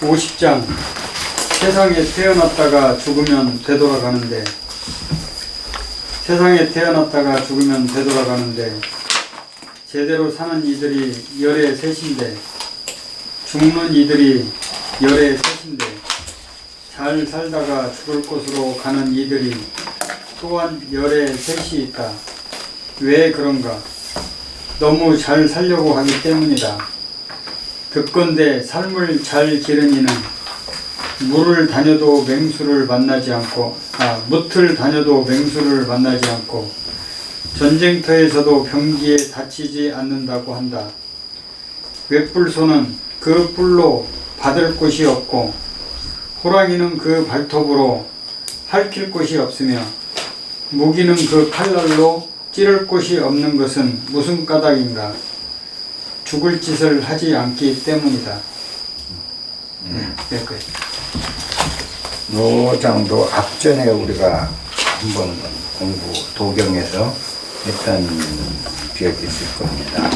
50장 세상에 태어났다가 죽으면 되돌아가는데 세상에 태어났다가 죽으면 되돌아가는데 제대로 사는 이들이 열의 셋인데 죽는 이들이 열의 셋인데 잘 살다가 죽을 곳으로 가는 이들이 또한 열의 셋이 있다. 왜 그런가? 너무 잘 살려고 하기 때문이다. 듣건대 삶을 잘 기른 이는 물을 다녀도 맹수를 만나지 않고 뭇을 다녀도 맹수를 만나지 않고 전쟁터에서도 병기에 다치지 않는다고 한다. 웹불소는 그 뿔로 받을 곳이 없고 호랑이는 그 발톱으로 핥힐 곳이 없으며 무기는 그 칼날로 찌를 곳이 없는 것은 무슨 까닭인가? 죽을 짓을 하지 않기 때문이다. 네, 노장도 앞전에 우리가 한번 공부 도경에서 했던 기억이 있을 겁니다.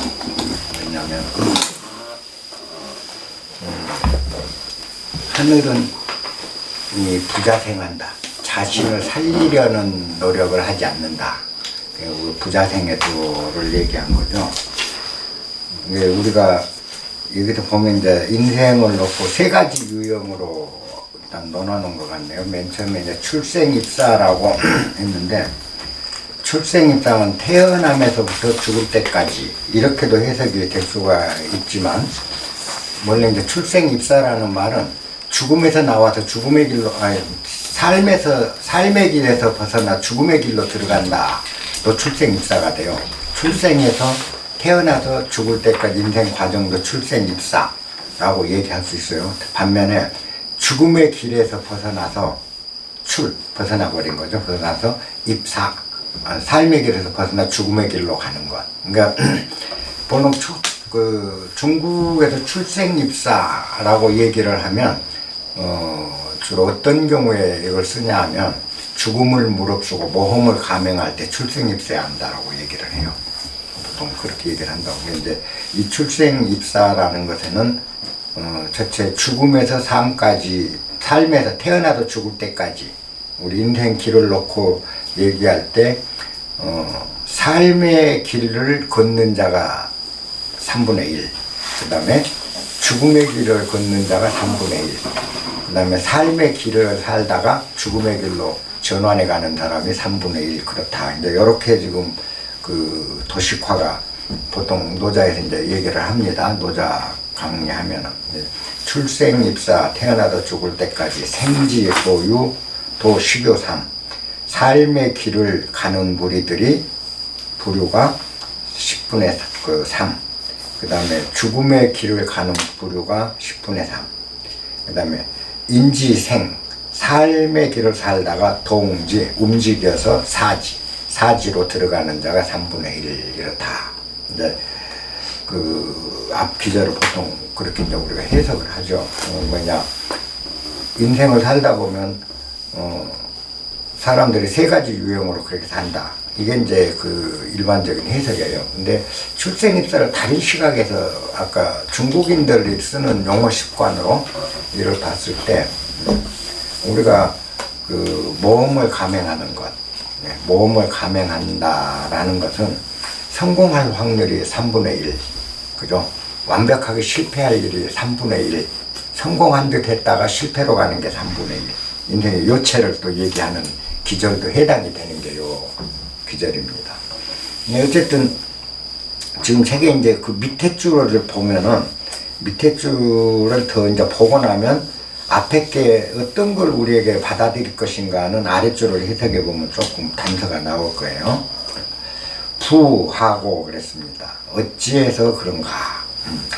왜냐하면 하늘은 이 부자생한다. 자신을 살리려는 노력을 하지 않는다. 부자생의 도를 얘기한 거죠. 우리가 여기서 보면 이제 인생을 놓고 세 가지 유형으로 일단 논하는 것 같네요. 맨 처음에 이제 출생입사라고 했는데, 출생입사는 태어나면서부터 죽을 때까지 이렇게도 해석이 될 수가 있지만, 원래 이제 출생입사라는 말은 죽음에서 나와서 죽음의 길로, 삶의 길에서 벗어나 죽음의 길로 들어간다. 또 출생입사가 돼요. 출생에서 태어나서 죽을 때까지 인생 과정도 출생입사라고 얘기할 수 있어요. 반면에 죽음의 길에서 벗어나서 벗어나 버린 거죠. 벗어나서 입사, 삶의 길에서 벗어나 죽음의 길로 가는 것. 그러니까 보통 중국에서 출생입사라고 얘기를 하면 주로 어떤 경우에 이걸 쓰냐 하면 죽음을 무릅쓰고 모험을 감행할 때 출생입사해야 한다라고 얘기를 해요. 보통 그렇게 얘기를 한다고. 근데 이 출생입사라는 것에는 첫째 죽음에서 삶까지, 삶에서 태어나도 죽을 때까지 우리 인생 길을 놓고 얘기할 때 삶의 길을 걷는 자가 3분의 1, 그 다음에 죽음의 길을 걷는 자가 3분의 1, 그 다음에 삶의 길을 살다가 죽음의 길로 전환해 가는 사람이 3분의 1, 그렇다. 이제 이렇게 지금 그 도식화가 보통 노자에서 이제 얘기를 합니다. 노자 강의하면은. 출생입사, 태어나도 죽을 때까지 생지, 도유, 도식요삼, 삶의 길을 가는 무리들이 부류가 10분의 3, 그 다음에 죽음의 길을 가는 부류가 10분의 3, 그 다음에 인지생, 삶의 길을 살다가 동지, 움직여서 사지로 들어가는 자가 3분의 1, 이렇다. 이제 앞 기절을 보통 그렇게 이제 우리가 해석을 하죠. 인생을 살다 보면 사람들이 세 가지 유형으로 그렇게 산다. 이게 이제 그 일반적인 해석이에요. 근데 출생입사를 다른 시각에서 아까 중국인들이 쓰는 용어 습관으로 이를 봤을 때 우리가 그 모험을 감행하는 것, 모험을 감행한다라는 것은 성공할 확률이 3분의 1, 그죠? 완벽하게 실패할 일이 3분의 1, 성공한 듯 했다가 실패로 가는 게 3분의 1. 인생의 요체를 또 얘기하는 기절도 해당이 되는 게 요 기절입니다. 어쨌든 지금 책에 이제 그 밑에 줄을 보면은 밑에 줄을 더 이제 보고 나면 앞에 게 어떤 걸 우리에게 받아들일 것인가는 아랫줄을 해석해 보면 조금 단서가 나올 거예요. 부하고 그랬습니다. 어찌해서 그런가?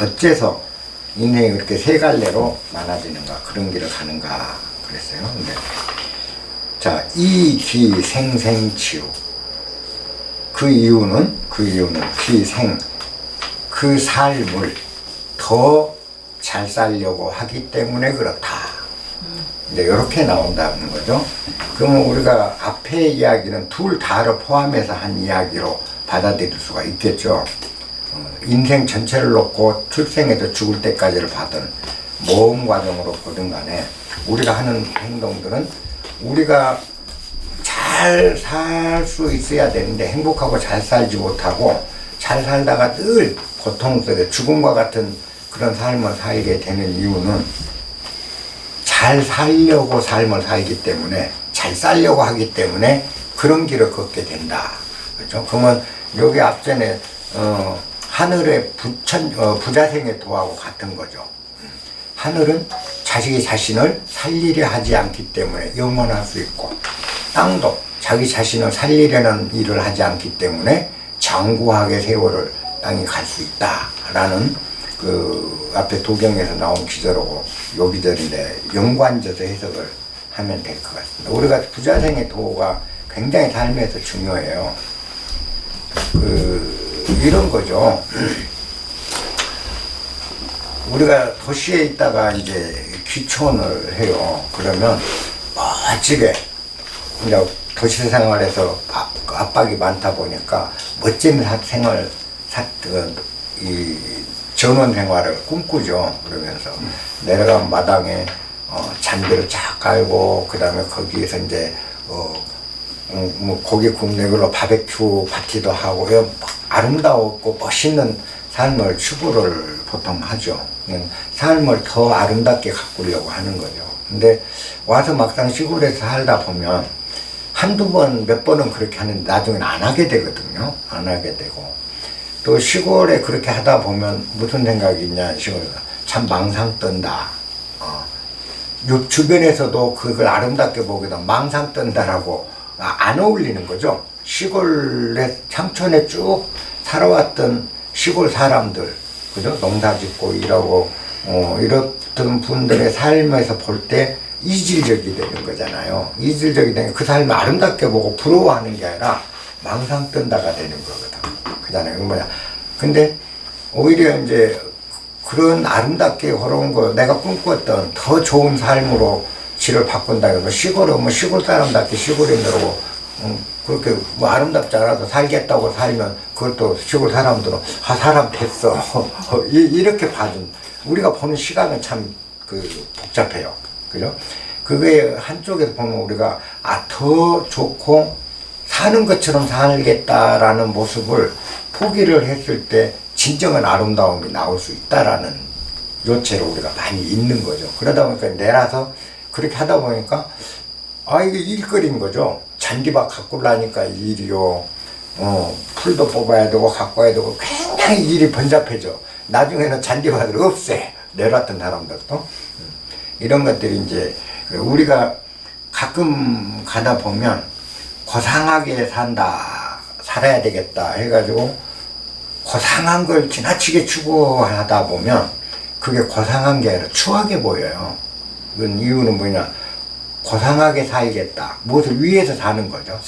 어째서 인생이 그렇게 세 갈래로 많아지는가? 그런 길을 가는가? 그랬어요. 근데 자, 이기생생치유. 그 이유는 기생, 그 삶을 더 잘 살려고 하기 때문에 그렇다. 이제 이렇게 나온다는 거죠. 그러면 우리가 앞에 이야기는 둘 다를 포함해서 한 이야기로 받아들일 수가 있겠죠. 인생 전체를 놓고 출생에서 죽을 때까지를 받은 모험 과정으로 보든 간에 우리가 하는 행동들은 우리가 잘 살 수 있어야 되는데 행복하고 잘 살지 못하고 잘 살다가 늘 고통 속에 죽음과 같은 그런 삶을 살게 되는 이유는 잘 살려고 삶을 살기 때문에 잘 살려고 하기 때문에 그런 길을 걷게 된다. 그렇죠? 그러면 여기 앞전에 하늘의 부자생의 도하고 같은 거죠. 하늘은 자기 자신을 살리려 하지 않기 때문에 영원할 수 있고 땅도 자기 자신을 살리려는 일을 하지 않기 때문에 장구하게 세월을 땅이 갈 수 있다라는 그 앞에 도경에서 나온 기절하고 요 기절인데 연관져서 해석을 하면 될 것 같습니다. 우리가 부자생의 도가 굉장히 삶에서 중요해요. 이런 거죠. 우리가 도시에 있다가 이제 귀촌을 해요. 그러면 멋지게 이제 도시 생활에서 압박이 많다 보니까 멋진 생활, 이 전원 생활을 꿈꾸죠. 그러면서 내려가면 마당에 잔디를 쫙 깔고 그 다음에 거기에서 이제 뭐 고기 굽는 걸로 바베큐 파티도 하고 아름다웠고 멋있는 삶을 추구를 보통 하죠. 삶을 더 아름답게 가꾸려고 하는 거죠. 근데 와서 막상 시골에서 살다 보면 한두 번, 몇 번은 그렇게 하는데 나중에는 안 하게 되거든요. 안 하게 되고. 또 시골에 그렇게 하다 보면 무슨 생각이 있냐, 시골에서. 참 망상 뜬다. 주변에서도 그걸 아름답게 보기도 망상 뜬다라고 안 어울리는 거죠. 시골에, 창촌에 쭉 살아왔던 시골 사람들, 그죠? 농사 짓고 일하고, 이렇던 분들의 삶에서 볼 때 이질적이 되는 거잖아요. 이질적이 되는 그 삶을 아름답게 보고 부러워하는 게 아니라 망상 뜬다가 되는 거거든. 그잖아요. 뭐냐. 근데 오히려 이제 그런 아름답게 걸어온 거, 내가 꿈꿨던 더 좋은 삶으로 질을 바꾼다. 뭐 시골은 뭐 시골 사람답게 시골인들하고 그렇게 뭐 아름답지 않아도 살겠다고 살면 그것도 시골 사람들은 사람 됐어. 이렇게 봐준. 우리가 보는 시각은 참 복잡해요. 그죠? 그게 한쪽에서 보면 우리가 더 좋고 사는 것처럼 살겠다라는 모습을 포기를 했을 때 진정한 아름다움이 나올 수 있다라는 요체로 우리가 많이 있는 거죠. 그러다 보니까 내라서 그렇게 하다 보니까 이게 일거리인 거죠. 잔디밭 가꾸려니까 일이요. 풀도 뽑아야 되고 가꿔야 되고 굉장히 일이 번잡해져. 나중에는 잔디밭을 없애. 내려왔던 사람들도. 이런 것들이 이제 우리가 가끔 가다 보면 고상하게 살아야 되겠다 해가지고 고상한 걸 지나치게 추구하다 보면 그게 고상한 게 아니라 추하게 보여요. 그건 이유는 뭐냐? 고상하게 살겠다. 무엇을 위해서 사는 거죠.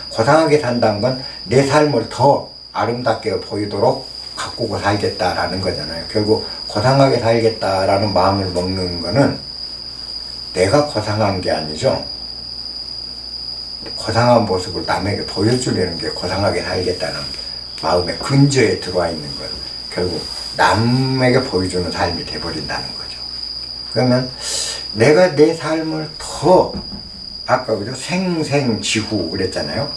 고상하게 산다는 건 내 삶을 더 아름답게 보이도록 가꾸고 살겠다라는 거잖아요. 결국 고상하게 살겠다라는 마음을 먹는 거는 내가 고상한 게 아니죠. 고상한 모습을 남에게 보여주려는 게 고상하게 살겠다는 마음의 근저에 들어와 있는 걸 결국 남에게 보여주는 삶이 돼버린다는 거죠. 그러면 내가 내 삶을 더 아까 그죠? 생생지후 그랬잖아요.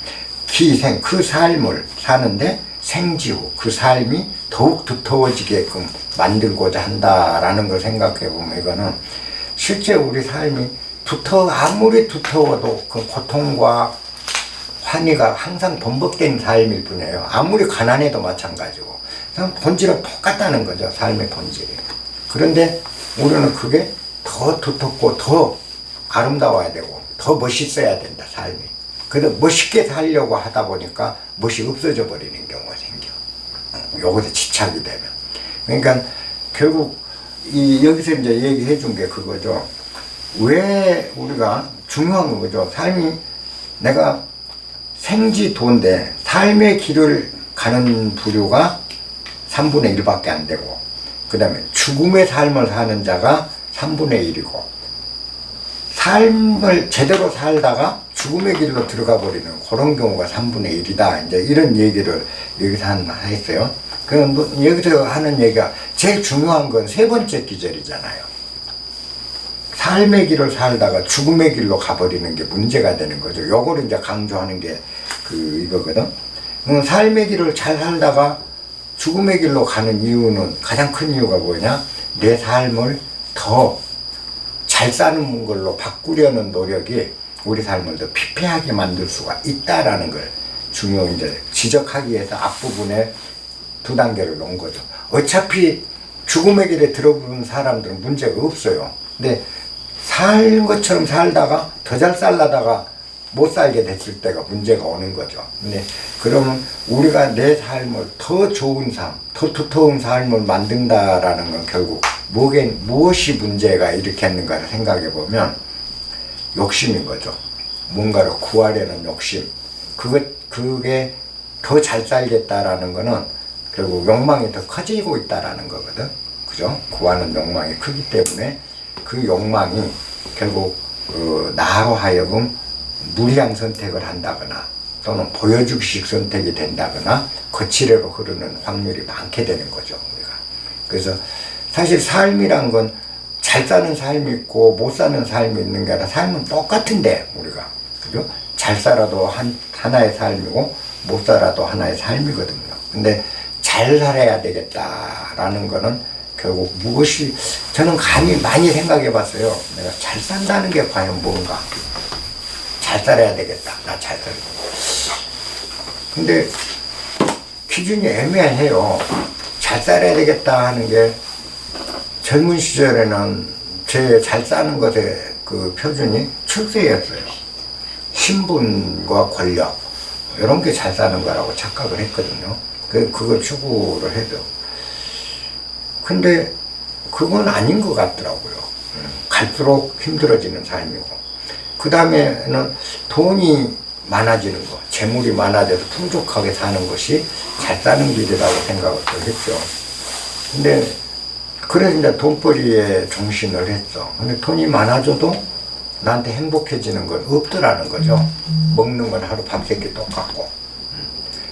기생 그 삶을 사는데 생지후 그 삶이 더욱 두터워지게끔 만들고자 한다라는 걸 생각해 보면 이거는 실제 우리 삶이 아무리 두터워도 그 고통과 환희가 항상 번복된 삶일 뿐이에요. 아무리 가난해도 마찬가지고. 그냥 본질은 똑같다는 거죠. 삶의 본질이. 그런데 우리는 그게 더 두텁고 더 아름다워야 되고 더 멋있어야 된다, 삶이. 그래도 멋있게 살려고 하다 보니까 멋이 없어져 버리는 경우가 생겨. 요것에 집착이 되면. 그러니까 결국 여기서 이제 얘기해 준 게 그거죠. 왜 우리가 중요한 거죠. 삶이 내가 생지도인데 삶의 길을 가는 부류가 3분의 1밖에 안 되고 그 다음에 죽음의 삶을 사는 자가 3분의 1이고 삶을 제대로 살다가 죽음의 길로 들어가 버리는 그런 경우가 3분의 1이다. 이제 이런 얘기를 여기서 했어요. 그럼 여기서 하는 얘기가 제일 중요한 건 세 번째 기절이잖아요. 삶의 길을 살다가 죽음의 길로 가버리는 게 문제가 되는 거죠. 요거를 이제 강조하는 게 이거거든. 삶의 길을 잘 살다가 죽음의 길로 가는 이유는, 가장 큰 이유가 뭐냐? 내 삶을 더 잘 사는 걸로 바꾸려는 노력이 우리 삶을 더 피폐하게 만들 수가 있다라는 걸 이제 지적하기 위해서 앞부분에 2단계를 놓은 거죠. 어차피 죽음의 길에 들어보는 사람들은 문제가 없어요. 근데 살 것처럼 살다가 더 잘 살려다가 못 살게 됐을 때가 문제가 오는 거죠. 근데 그러면 우리가 내 삶을 더 좋은 삶, 더 두터운 삶을 만든다라는 건 결국 무엇이 문제가 일으켰는가를 생각해 보면 욕심인 거죠. 뭔가를 구하려는 욕심. 그게 더 잘 살겠다라는 거는 결국 욕망이 더 커지고 있다라는 거거든. 그죠? 구하는 욕망이 크기 때문에 그 욕망이 결국 나로 하여금 무리한 선택을 한다거나 또는 보여주기식 선택이 된다거나 거칠애로 흐르는 확률이 많게 되는 거죠, 우리가. 그래서 사실 삶이란 건 잘 사는 삶이 있고 못 사는 삶이 있는 게 아니라 삶은 똑같은데, 우리가. 그죠? 잘 살아도 하나의 삶이고 못 살아도 하나의 삶이거든요. 근데 잘 살아야 되겠다라는 거는 결국 무엇이, 저는 많이 생각해 봤어요. 내가 잘 산다는 게 과연 뭔가. 잘 살아야 되겠다. 나 잘 살고. 근데 기준이 애매해요. 잘 살아야 되겠다 하는 게 젊은 시절에는 제 잘 사는 것의 그 표준이 출세였어요. 신분과 권력 이런 게 잘 사는 거라고 착각을 했거든요. 그걸 추구를 해도. 근데 그건 아닌 것 같더라고요. 갈수록 힘들어지는 삶이고. 그 다음에는 돈이 많아지는 거, 재물이 많아져서 풍족하게 사는 것이 잘 사는 길이라고 생각을 했죠. 근데 그래서 이제 돈벌이에 정신을 했어. 근데 돈이 많아져도 나한테 행복해지는 건 없더라는 거죠. 먹는 건 하루 밤새기 똑같고,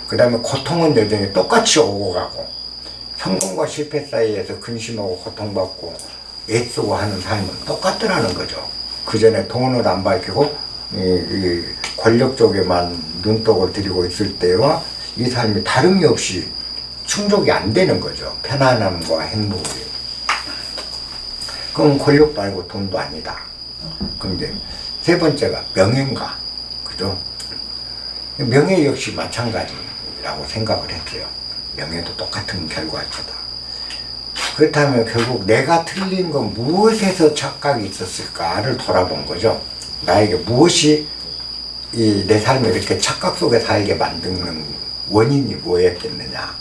그 다음에 고통은 여전히 똑같이 오고 가고, 성공과 실패 사이에서 근심하고 고통받고 애쓰고 하는 삶은 똑같더라는 거죠. 그 전에 돈을 안 밝히고 이 권력 쪽에만 눈독을 들이고 있을 때와 이 삶이 다름이 없이 충족이 안 되는 거죠. 편안함과 행복이. 그럼 권력 말고 돈도 아니다. 근데 세 번째가 명예인가, 그죠? 명예 역시 마찬가지라고 생각을 했어요. 명예도 똑같은 결과일 거다. 그렇다면 결국 내가 틀린 건 무엇에서 착각이 있었을까를 돌아본 거죠. 나에게 무엇이 내 삶을 이렇게 착각 속에 살게 만드는 원인이 뭐였겠느냐.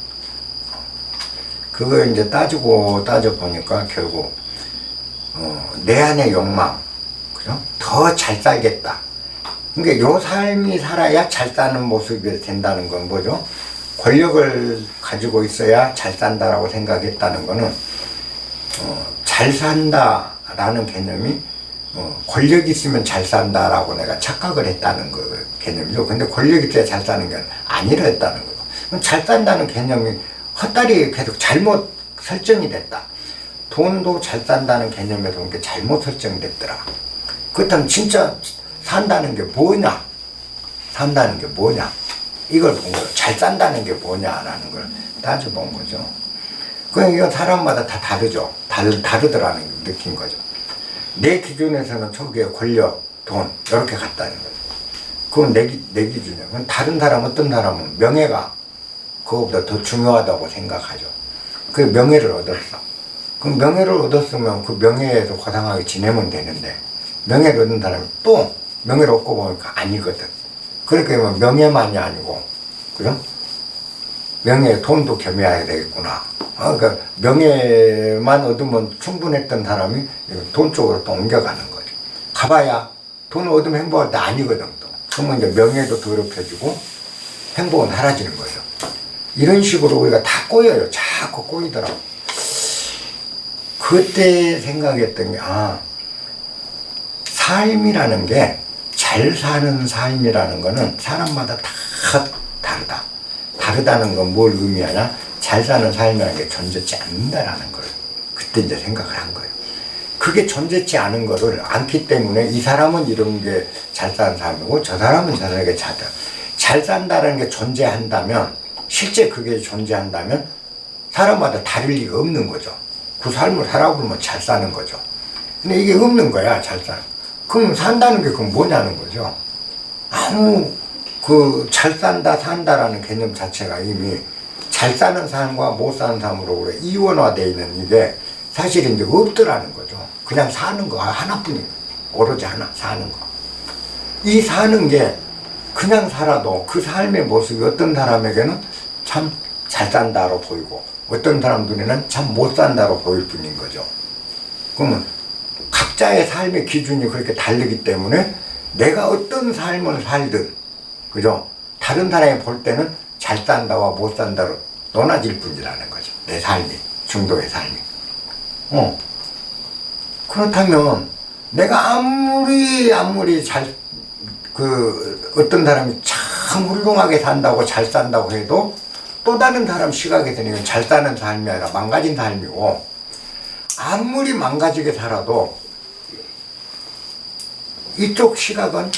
그걸 이제 따져보니까 결국 내 안의 욕망, 그죠? 더 잘 살겠다. 그러니까 요 삶이 살아야 잘 사는 모습이 된다는 건 뭐죠? 권력을 가지고 있어야 잘 산다라고 생각했다는 거는 잘 산다라는 개념이 권력이 있으면 잘 산다라고 내가 착각을 했다는 거 개념이죠. 근데 권력이 있어야 잘 사는 게 아니라 했다는 거죠. 그럼 잘 산다는 개념이 헛다리 계속 잘못 설정이 됐다. 돈도 잘 산다는 개념에서 이게 잘못 설정됐더라. 그렇다면 진짜 산다는 게 뭐냐? 산다는 게 뭐냐? 이걸 본 거예요. 잘 산다는 게 뭐냐라는 걸 따져본 거죠. 그냥 이건 사람마다 다 다르죠. 다르더라는 걸 느낀 거죠. 내 기준에서는 초기에 권력, 돈 이렇게 갔다는 거죠. 그건 내 기준이에요. 그럼 다른 사람, 어떤 사람은 명예가 그거보다 더 중요하다고 생각하죠. 그 명예를 얻었어. 그럼 명예를 얻었으면 그 명예에서 고상하게 지내면 되는데, 명예를 얻은 사람이 또 명예를 얻고 보니까 아니거든. 그러니까 명예만이 아니고, 그죠? 명예, 돈도 겸해야 되겠구나. 그러니까 명예만 얻으면 충분했던 사람이 돈 쪽으로 또 옮겨가는 거죠. 가봐야 돈 얻으면 행복할 때 아니거든 또. 그러면 이제 명예도 더럽혀지고 행복은 사라지는 거죠. 이런 식으로 우리가 다 꼬여요. 자꾸 꼬이더라고. 그때 생각했던 게, 삶이라는 게, 잘 사는 삶이라는 거는 사람마다 다 다르다. 다르다는 건 뭘 의미하냐? 잘 사는 삶이라는 게 존재하지 않는다라는 걸 그때 이제 생각을 한 거예요. 그게 존재치 않은 거를 않기 때문에 이 사람은 이런 게 잘 사는 사람이고 저 사람은 저렇게 잘 산다는 게 존재한다면, 실제 그게 존재한다면 사람마다 다를 리가 없는 거죠. 그 삶을 살아보면 잘 사는 거죠. 근데 이게 없는 거야, 잘 사는. 그럼 산다는 게 그건 뭐냐는 거죠. 아무 잘 산다 산다라는 개념 자체가 이미 잘 사는 삶과 못 사는 삶으로 그래 이원화되어 있는 이게 사실 이제 없더라는 거죠. 그냥 사는 거 하나뿐이에요. 오로지 하나, 사는 거. 이 사는 게 그냥 살아도 그 삶의 모습이 어떤 사람에게는 참 잘 산다로 보이고 어떤 사람 눈에는 참 못 산다로 보일 뿐인 거죠. 그러면 각자의 삶의 기준이 그렇게 다르기 때문에 내가 어떤 삶을 살든, 그죠? 다른 사람이 볼 때는 잘 산다와 못 산다로 논아질 뿐이라는 거죠. 내 삶이, 중도의 삶이. 그렇다면 내가 아무리 어떤 사람이 참 훌륭하게 산다고 잘 산다고 해도 또 다른 사람 시각에서는 이건 잘 사는 삶이 아니라 망가진 삶이고, 아무리 망가지게 살아도 이쪽 시각은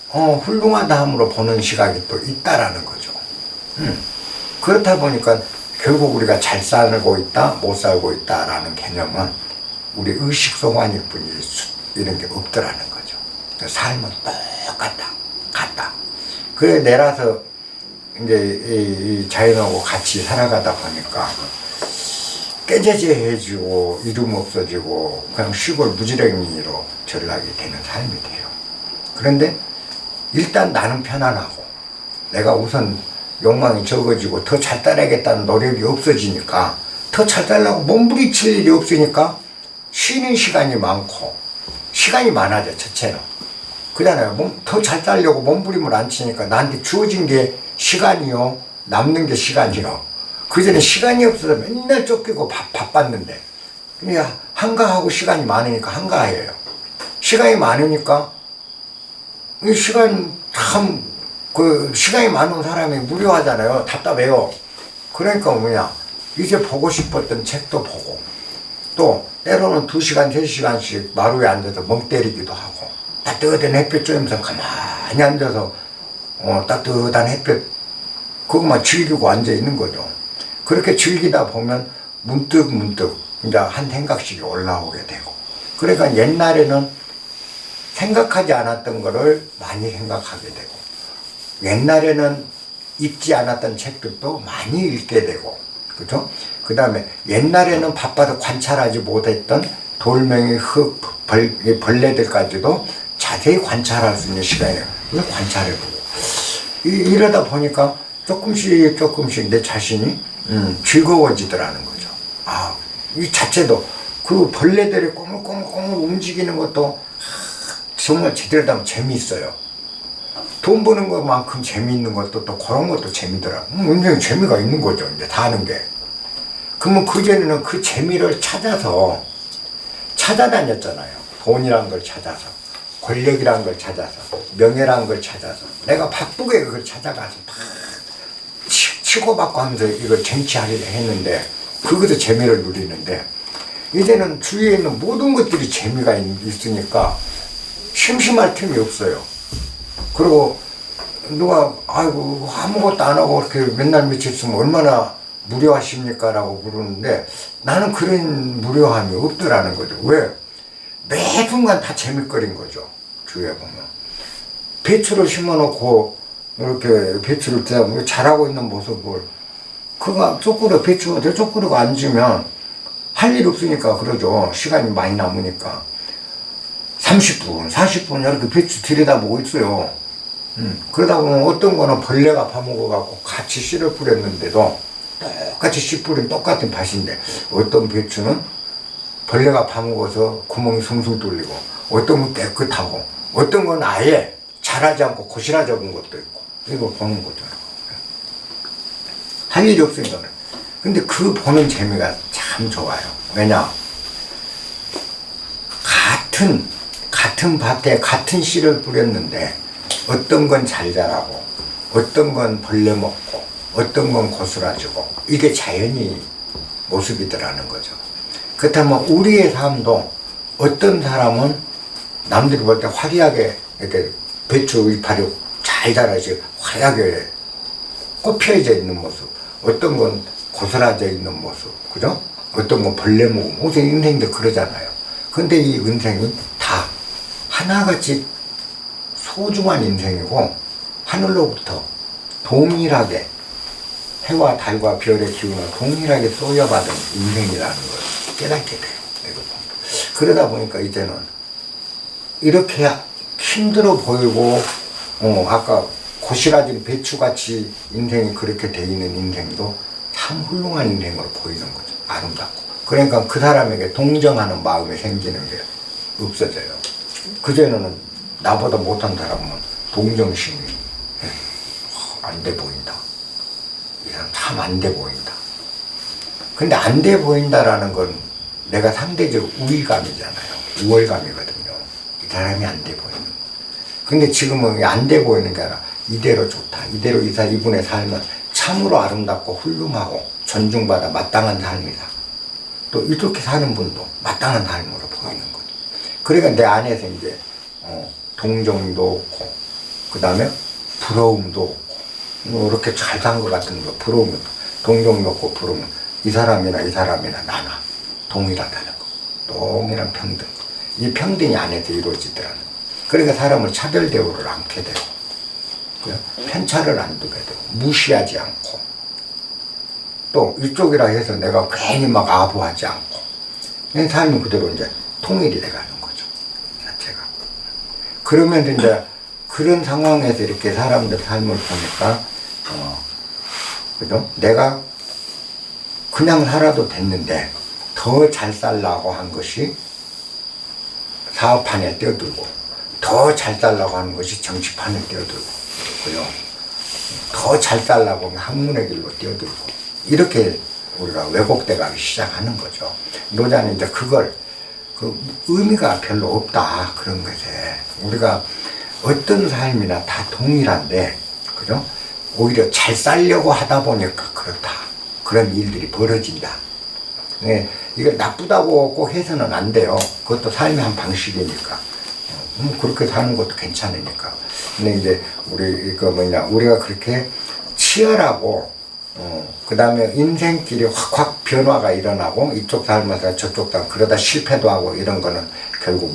훌륭하다 함으로 보는 시각이 또 있다라는 거죠. 그렇다 보니까 결국 우리가 잘 살고 있다, 못 살고 있다라는 개념은 우리 의식 소관일 뿐이 이런 게 없더라는 거죠. 삶은 똑같다, 같다. 그래 내라서 이제 이 자연하고 같이 살아가다 보니까 깨재재해지고 이름 없어지고 그냥 시골 무지랭이로 전락이 되는 삶이 돼요. 그런데 일단 나는 편안하고 내가 우선 욕망이 적어지고 더 잘 따라야겠다는 노력이 없어지니까, 더 잘 따르려고 몸부림칠 일이 없으니까 쉬는 시간이 많고 시간이 많아져. 첫째는 그잖아요. 더 잘 따르려고 몸부림을 안 치니까 나한테 주어진 게 시간이요, 남는 게 시간이요. 그전에 시간이 없어서 맨날 쫓기고 바빴는데 그냥 한가하고 시간이 많으니까 한가해요. 시간이 많으니까 이 시간 참 시간이 많은 사람이 무료하잖아요. 답답해요. 그러니까 뭐냐, 이제 보고 싶었던 책도 보고, 또 때로는 2시간 3시간씩 마루에 앉아서 멍 때리기도 하고, 따뜻한 햇볕 쬐면서 가만히 앉아서 따뜻한 햇볕 그것만 즐기고 앉아 있는 거죠. 그렇게 즐기다 보면 문득 이제 한 생각씩이 올라오게 되고, 그러니까 옛날에는 생각하지 않았던 거를 많이 생각하게 되고, 옛날에는 읽지 않았던 책들도 많이 읽게 되고, 그죠? 그 다음에 옛날에는 바빠서 관찰하지 못했던 돌멩이, 흙, 벌레들까지도 자세히 관찰할 수 있는 시간이에요. 그걸 관찰해보고. 이러다 보니까 조금씩 내 자신이 즐거워지더라는 거죠. 이 자체도 그 벌레들이 꼬물꼬물 움직이는 것도 정말 제대로 하면 재미있어요. 돈 버는 것만큼 재미있는 것도 또 그런 것도 재미더라. 굉장히 재미가 있는 거죠. 이제 다 하는 게. 그러면 그전에는 그 재미를 찾아다녔잖아요. 돈이란 걸 찾아서, 권력이란 걸 찾아서, 명예란 걸 찾아서, 내가 바쁘게 그걸 찾아가서 막 치고받고 하면서 이걸 쟁취하려고 했는데, 그것도 재미를 누리는데, 이제는 주위에 있는 모든 것들이 재미가 있으니까 심심할 틈이 없어요. 그리고 누가 아무것도 안 하고 이렇게 맨날 며칠 있으면 얼마나 무료하십니까? 라고 물었는데, 나는 그런 무료함이 없더라는 거죠. 왜? 매 순간 다 재밌거린 거죠. 주위에 보면 배추를 심어놓고 이렇게 배추를 자라고 있는 모습을, 그가 배추가 쪼그리고 앉으면 할 일 없으니까 그러죠. 시간이 많이 남으니까 30분 40분 이렇게 배추 들여다보고 있어요. 그러다 보면 어떤 거는 벌레가 파먹어갖고 같이 씨를 뿌렸는데도 똑같이 씨 뿌린 똑같은 밭인데, 어떤 배추는 벌레가 파먹어서 구멍이 숭숭 뚫리고, 어떤 건 깨끗하고, 어떤 건 아예 자라지 않고 고시라 적은 것도 있고, 이걸 보는 거죠. 할 일이 없으니까. 근데 그 보는 재미가 참 좋아요. 왜냐? 같은 밭에 같은 씨를 뿌렸는데 어떤 건 잘 자라고, 어떤 건 벌레 먹고, 어떤 건 고스라지고, 이게 자연이 모습이더라는 거죠. 그렇다면 우리의 삶도 어떤 사람은 남들이 볼 때 화려하게 이렇게 배추 이파리 잘 자라서 화려하게 꽃피어져 있는 모습, 어떤 건 고스라져 있는 모습, 그죠? 어떤 건 벌레 모음, 무슨 인생도 그러잖아요. 근데 이 인생이 다 하나같이 소중한 인생이고 하늘로부터 동일하게 해와 달과 별의 기운을 동일하게 쏘여받은 인생이라는 걸 깨닫게 돼요. 그러다 보니까 이제는 이렇게 힘들어 보이고 아까 고시라진 배추같이 인생이 그렇게 돼 있는 인생도 참 훌륭한 인생으로 보이는 거죠. 아름답고. 그러니까 그 사람에게 동정하는 마음이 생기는 게 없어져요. 그전에는 나보다 못한 사람은 동정심이 안 돼 보인다. 이 사람 참 안 돼 보인다. 근데 안 돼 보인다라는 건 내가 상대적 우위감이잖아요. 우월감이거든요. 이 사람이 안 돼 보이는. 근데 지금은 안 돼 보이는 게 아니라 이대로 좋다. 이대로 이분의 삶은 참으로 아름답고 훌륭하고 존중받아 마땅한 삶이다. 또 이렇게 사는 분도 마땅한 삶으로 보이는 거죠. 그러니까 내 안에서 이제 동정도 없고 그 다음에 부러움도 없고 이렇게 잘 산 것 같은 거 부러우면 동정도 없고 부러우면 이 사람이나 나나 동일하다는 거. 동일한 평등. 이 평등이 안에서 이루어지더라는 거. 그러니까 사람을 차별 대우를 않게 되고 편차를 안 두게 되고 무시하지 않고 또 이쪽이라 해서 내가 괜히 막 아부하지 않고 삶이 그대로 이제 통일이 돼가는 거죠. 자체가. 그러면 이제 그런 상황에서 이렇게 사람들 삶을 보니까 그죠? 내가 그냥 살아도 됐는데 더 잘 살라고 한 것이 사업판에 뛰어들고 더 잘 살라고 하는 것이 정치판에 뛰어들고 그죠? 더 잘 살라고 하면 학문의 길로 뛰어들고 이렇게 우리가 왜곡돼 가기 시작하는 거죠. 노자는 이제 그걸 그 의미가 별로 없다 그런 것에 우리가 어떤 삶이나 다 동일한데 그죠? 오히려 잘 살려고 하다 보니까 그렇다. 그런 일들이 벌어진다. 네, 이걸 나쁘다고 꼭 해서는 안 돼요. 그것도 삶의 한 방식이니까. 그렇게 사는 것도 괜찮으니까. 근데 이제 우리가 그렇게 치열하고 그 다음에 인생길이 확 변화가 일어나고 이쪽 삶에서 저쪽 삶 그러다 실패도 하고 이런 거는 결국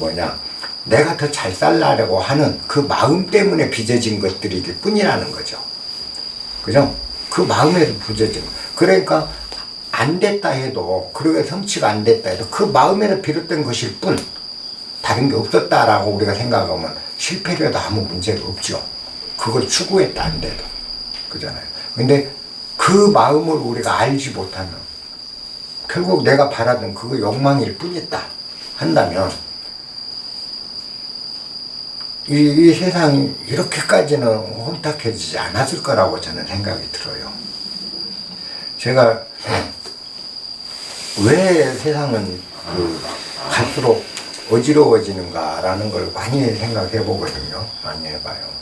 내가 더 잘 살라고 하는 그 마음 때문에 빚어진 것들이길 뿐이라는 거죠. 그죠? 그 마음에도 빚어진 거. 그러니까 안 됐다 해도 그렇게 성취가 안 됐다 해도 그 마음에서 비롯된 것일 뿐 다른 게 없었다라고 우리가 생각하면 실패라도 아무 문제가 없죠. 그걸 추구했다 안 돼도. 그잖아요. 근데 그 마음을 우리가 알지 못하면 결국 내가 바라던 그거 욕망일 뿐이다 한다면 이 세상이 이렇게까지는 혼탁해지지 않았을 거라고 저는 생각이 들어요. 제가 왜 세상은 갈수록 어지러워지는가라는 걸 많이 생각해 보거든요. 많이 해봐요.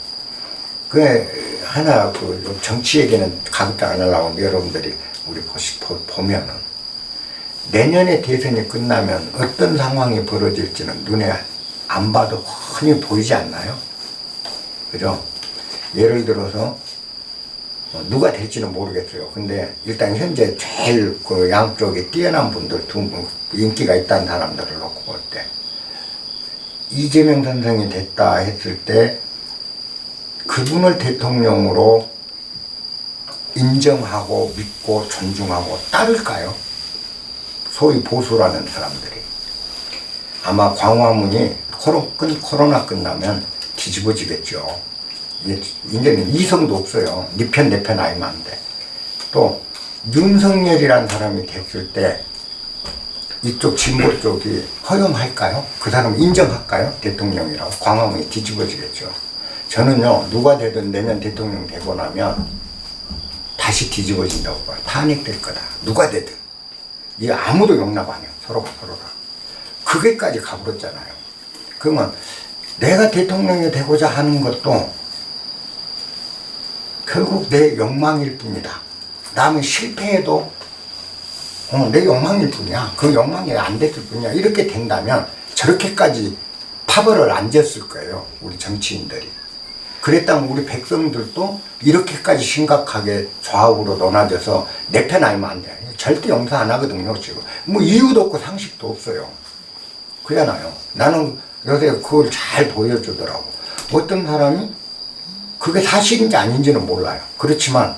하나 정치 얘기는 가급적 안 하려고 하는데 여러분들이 우리 보면은 내년에 대선이 끝나면 어떤 상황이 벌어질지는 눈에 안 봐도 훤히 보이지 않나요? 그죠? 예를 들어서 누가 될지는 모르겠어요. 근데 일단 현재 제일 양쪽에 뛰어난 분들 두 분 인기가 있다는 사람들을 놓고 볼 때 이재명 선생이 됐다 했을 때 그분을 대통령으로 인정하고 믿고 존중하고 따를까요? 소위 보수라는 사람들이. 아마 광화문이 코로나 끝나면 뒤집어지겠죠. 이제는 이성도 없어요. 네 편 내 편 아니면 안 돼. 또 윤석열이라는 사람이 됐을 때 이쪽 진보 쪽이 허용할까요? 그 사람 인정할까요? 대통령이라고. 광화문이 뒤집어지겠죠. 저는요, 누가 되든 내년 대통령 되고 나면 다시 뒤집어진다고 봐요. 탄핵될 거다. 누가 되든. 이게 아무도 용납 안 해요. 서로가. 그게까지 가버렸잖아요. 그러면 내가 대통령이 되고자 하는 것도 결국 내 욕망일 뿐이다. 남은 실패해도 내 욕망일 뿐이야. 그 욕망이 안 됐을 뿐이야. 이렇게 된다면 저렇게까지 파벌을 안 졌을 거예요. 우리 정치인들이. 그랬다면 우리 백성들도 이렇게까지 심각하게 좌우로 논하져서 내 편 아니면 안 돼. 절대 용서 안 하거든요, 지금. 뭐 이유도 없고 상식도 없어요. 그잖아요. 나는 요새 그걸 잘 보여주더라고. 어떤 사람이 그게 사실인지 아닌지는 몰라요. 그렇지만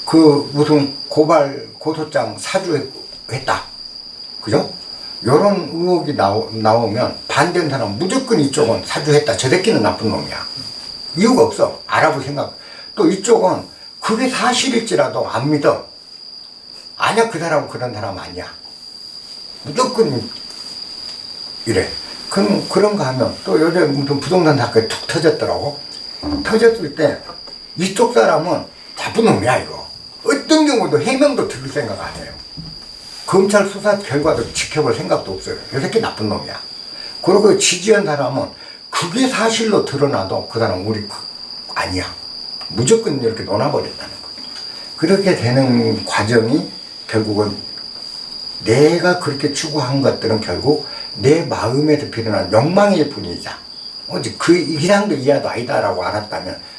그 무슨 고소장 사주했다. 그죠? 요런 의혹이 나오면 반대하는 사람은 무조건 이쪽은 사주했다. 저 새끼는 나쁜 놈이야. 이유가 없어. 알아볼 생각. 또 이쪽은 그게 사실일지라도 안 믿어. 아니야, 그 사람은 그런 사람 아니야. 무조건 이래. 그런 거 하면 또 요새 무슨 부동산 사건이 툭 터졌더라고. 터졌을 때 이쪽 사람은 나쁜 놈이야, 이거. 어떤 경우도 해명도 들을 생각 안 해요. 검찰 수사 결과도 지켜볼 생각도 없어요. 이 새끼 나쁜 놈이야. 그리고 지지한 사람은 그게 사실로 드러나도 그 사람 우리 아니야. 무조건 이렇게 논아버렸다는 거예요. 그렇게 되는 과정이 결국은 내가 그렇게 추구한 것들은 결국 내 마음에서 비롯난 욕망일 뿐이자 그 이상도 이하도 아니다라고 알았다면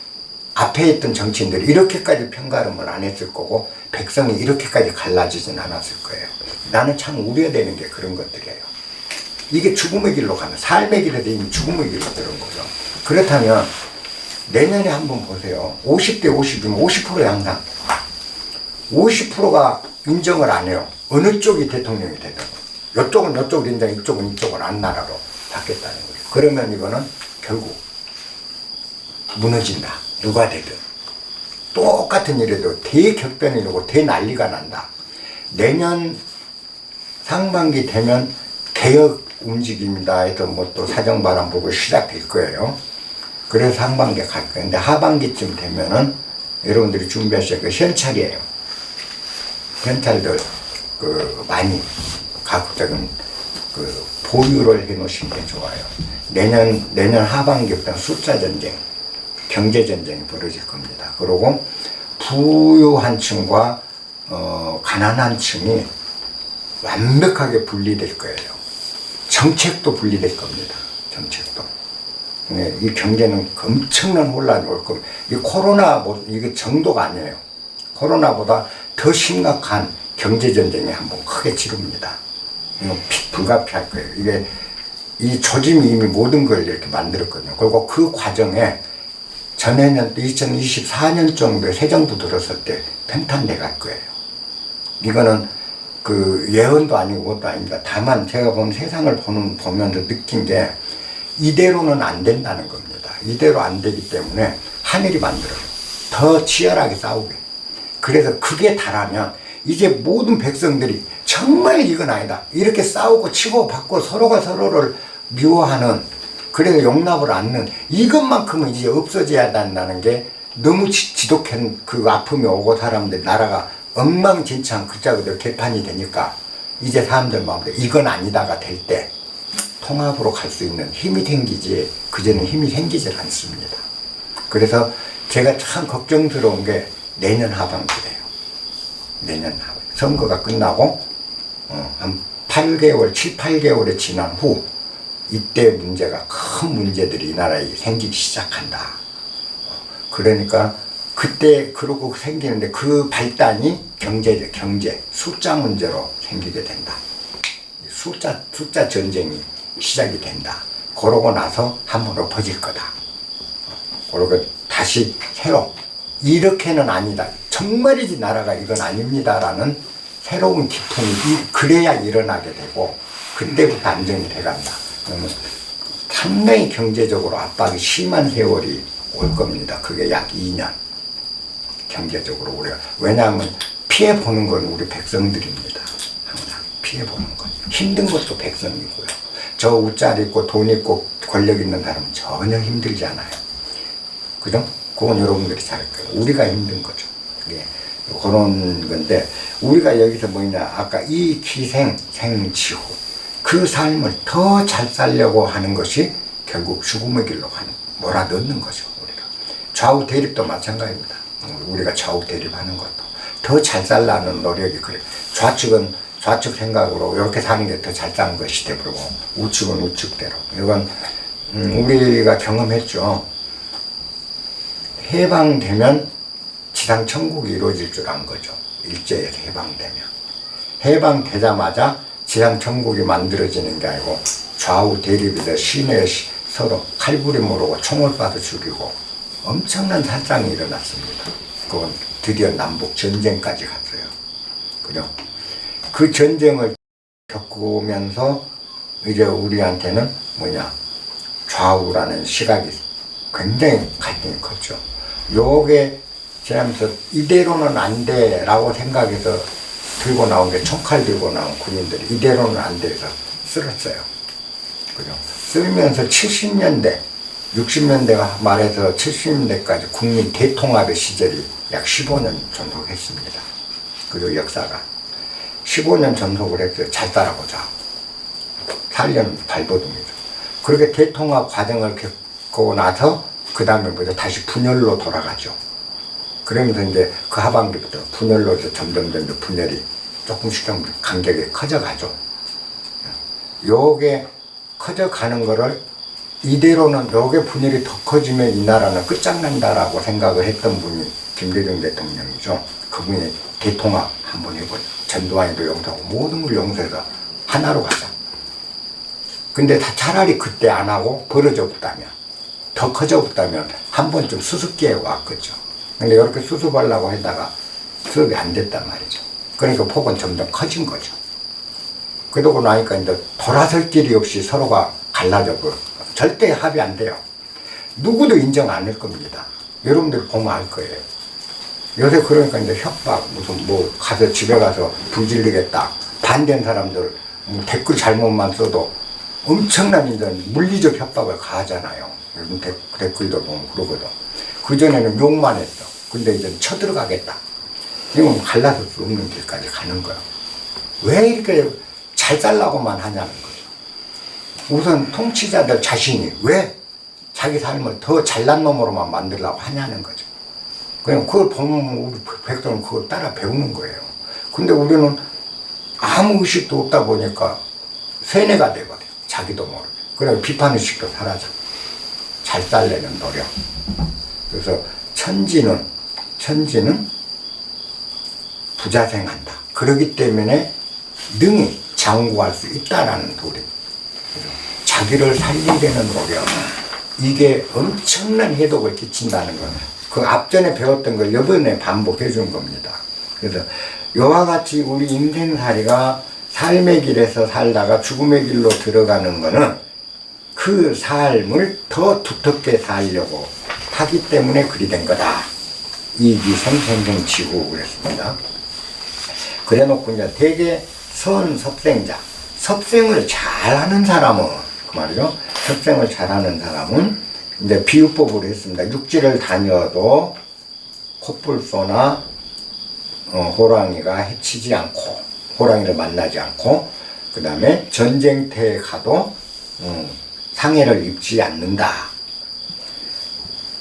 앞에 있던 정치인들이 이렇게까지 편가름을 안 했을 거고 백성이 이렇게까지 갈라지진 않았을 거예요. 나는 참 우려되는 게 그런 것들이에요. 이게 죽음의 길로 가면 삶의 길에 대한 죽음의 길로 들은 거죠. 그렇다면 내년에 한번 보세요. 50대 50이면 50%야 항상. 50%가 인정을 안 해요. 어느 쪽이 대통령이 되든. 이쪽은 이쪽을 인정, 이쪽은 이쪽을 안 나라로 바뀌었다는 거예요. 그러면 이거는 결국 무너진다. 누가 되든. 똑같은 일에도 대격변이 일어나고 대난리가 난다. 내년 상반기 되면 개혁 움직임이다 해서 뭐 또 사정바람 불고 시작될 거예요. 그래서 상반기에 갈 거예요. 근데 하반기쯤 되면은 여러분들이 준비하실 그 현찰이에요. 현찰들 많이 가급적인 보유를 해 놓으시는 게 좋아요. 내년 하반기부터는 숫자 전쟁, 경제 전쟁이 벌어질 겁니다. 그리고 부유한 층과 가난한 층이 완벽하게 분리될 거예요. 정책도 분리될 겁니다. 정책도. 네, 이 경제는 엄청난 혼란이 올 겁니다. 이 코로나 이게 정도가 아니에요. 코로나보다 더 심각한 경제 전쟁이 한번 크게 치릅니다. 이거 불가피할 거예요. 이게 이 조짐이 이미 모든 걸 이렇게 만들었거든요. 그리고 그 과정에 전에는 2024년 정도에 새 정부 들었을 때 팽탄돼 갈 거예요. 이거는 예언도 아니고 그것도 아닙니다. 다만 제가 본 세상을 보면서 느낀 게 이대로는 안 된다는 겁니다. 이대로 안 되기 때문에 하늘이 만들어요. 더 치열하게 싸우게. 그래서 그게 달하면 이제 모든 백성들이 정말 이건 아니다. 이렇게 싸우고 치고받고 서로가 서로를 미워하는, 그래서 용납을 않는 이것만큼은 이제 없어져야 된다는 게 너무 지독한 그 아픔이 오고 사람들 나라가 엉망진창 글자 그대로 개판이 되니까 이제 사람들 마음대로 이건 아니다가 될 때 통합으로 갈 수 있는 힘이 생기지 그제는 힘이 생기질 않습니다. 그래서 제가 참 걱정스러운 게 내년 하반기래요. 내년 하반기. 선거가 끝나고 한 8개월, 7, 8개월이 지난 후 이때 문제가 큰 문제들이 이 나라에 생기기 시작한다. 그러니까 그때 그러고 생기는데 그 발단이 경제, 숫자 문제로 생기게 된다. 숫자 전쟁이 시작이 된다. 그러고 나서 한번 엎어질 거다. 그리고 다시 새로 이렇게는 아니다. 정말이지 나라가 이건 아닙니다라는 새로운 기풍이 그래야 일어나게 되고 그때부터 안정이 돼간다. 그러면 상당히 경제적으로 압박이 심한 세월이 올 겁니다. 그게 약 2년. 경제적으로 우리가. 왜냐하면 피해보는 건 우리 백성들입니다. 항상 피해보는 건. 힘든 것도 백성이고요. 저 옷잘 입고 돈 있고 권력 있는 사람은 전혀 힘들지 않아요. 그죠? 그건 여러분들이 잘 거예요. 우리가 힘든 거죠. 그게 그런 건데 우리가 여기서 뭐냐 아까 이 기생 생지후 그 삶을 더 잘 살려고 하는 것이 결국 죽음의 길로 가는 몰아넣는 거죠. 우리가 좌우 대립도 마찬가지입니다. 우리가 좌우 대립하는 것도 더 잘 살라는 노력이 그래. 좌측은 좌측 생각으로 이렇게 사는 게 더 잘 사는 것이 되고 우측은 우측대로. 이건 우리가 경험했죠. 해방되면 지상 천국이 이루어질 줄 안 거죠. 일제에서 해방되면. 해방되자마자 지상 천국이 만들어지는 게 아니고 좌우 대립에서 시내에 서로 칼부림으로 총을 쏴서 죽이고 엄청난 살상이 일어났습니다. 그건 드디어 남북 전쟁까지 갔어요. 그죠? 그 전쟁을 겪으면서 이제 우리한테는 뭐냐, 좌우라는 시각이 굉장히 갈등이 컸죠. 요게 지나면서 이대로는 안 돼라고 생각해서 들고 나온 게 총칼 들고 나온 군인들이 이대로는 안 돼서 쓸었어요. 그죠? 쓰면서 70년대, 60년대가 말해서 70년대까지 국민 대통합의 시절이 약 15년 존속했습니다. 그리고 역사가 15년 전속을 했어요. 잘 따라보자. 살려는 발버둥이죠. 그렇게 대통합 과정을 겪고 나서 그 다음에 뭐죠? 다시 분열로 돌아가죠. 그러면서 이제 그 하반기부터 분열로서 점점 분열이 조금씩 간격이 커져가죠. 요게 커져가는 거를 이대로는 요게 분열이 더 커지면 이 나라는 끝장난다라고 생각을 했던 분이 김대중 대통령이죠. 그분이 대통합 한번 해보죠. 전두환이도 용서하고 모든 걸 용서해서 하나로 가자. 근데 다 차라리 그때 안 하고 벌어져 붙다면, 더 커져 붙다면 한 번쯤 수습기에 왔겠죠. 근데 이렇게 수습하려고 하다가 수습이 안 됐단 말이죠. 그러니까 폭은 점점 커진 거죠. 그러고 나니까 이제 돌아설 길이 없이 서로가 갈라져 버려. 절대 합의 안 돼요. 누구도 인정 안 할 겁니다. 여러분들 보면 알 거예요. 요새 그러니까 이제 협박, 무슨 뭐 가서 집에 가서 불질르겠다. 반대한 사람들 댓글 잘못만 써도 엄청난 이제 물리적 협박을 가하잖아요. 요즘 댓글도 보면 그러거든. 그전에는 욕만 했어. 근데 이제 쳐들어가겠다. 이건 갈라설 수 없는 길까지 가는 거야. 왜 이렇게 잘 살라고만 하냐는 거죠. 우선 통치자들 자신이 왜 자기 삶을 더 잘난 놈으로만 만들려고 하냐는 거죠. 그냥 그걸 보면 우리 백성은 그걸 따라 배우는 거예요. 근데 우리는 아무 의식도 없다 보니까 세뇌가 되거든요. 자기도 모르게. 그래서 비판의식도 사라져. 잘 살려는 노력. 그래서 천지는 부자생한다. 그렇기 때문에 능히 장구할 수 있다라는 도리. 자기를 살리려는 노력. 이게 엄청난 해독을 끼친다는 거예요. 그 앞전에 배웠던 걸 이번에 반복해 준 겁니다. 그래서 이와 같이 우리 인생살이가 삶의 길에서 살다가 죽음의 길로 들어가는 거는 그 삶을 더 두텁게 살려고 하기 때문에 그리 된 거다. 이기성 생생치구 그랬습니다. 그래 놓고 이제 대개 선섭생자, 섭생을 잘하는 사람은, 그 말이죠. 섭생을 잘하는 사람은 이제 비유법으로 했습니다. 육지를 다녀도 코뿔소나 호랑이가 해치지 않고, 호랑이를 만나지 않고, 그 다음에 전쟁터에 가도 상해를 입지 않는다.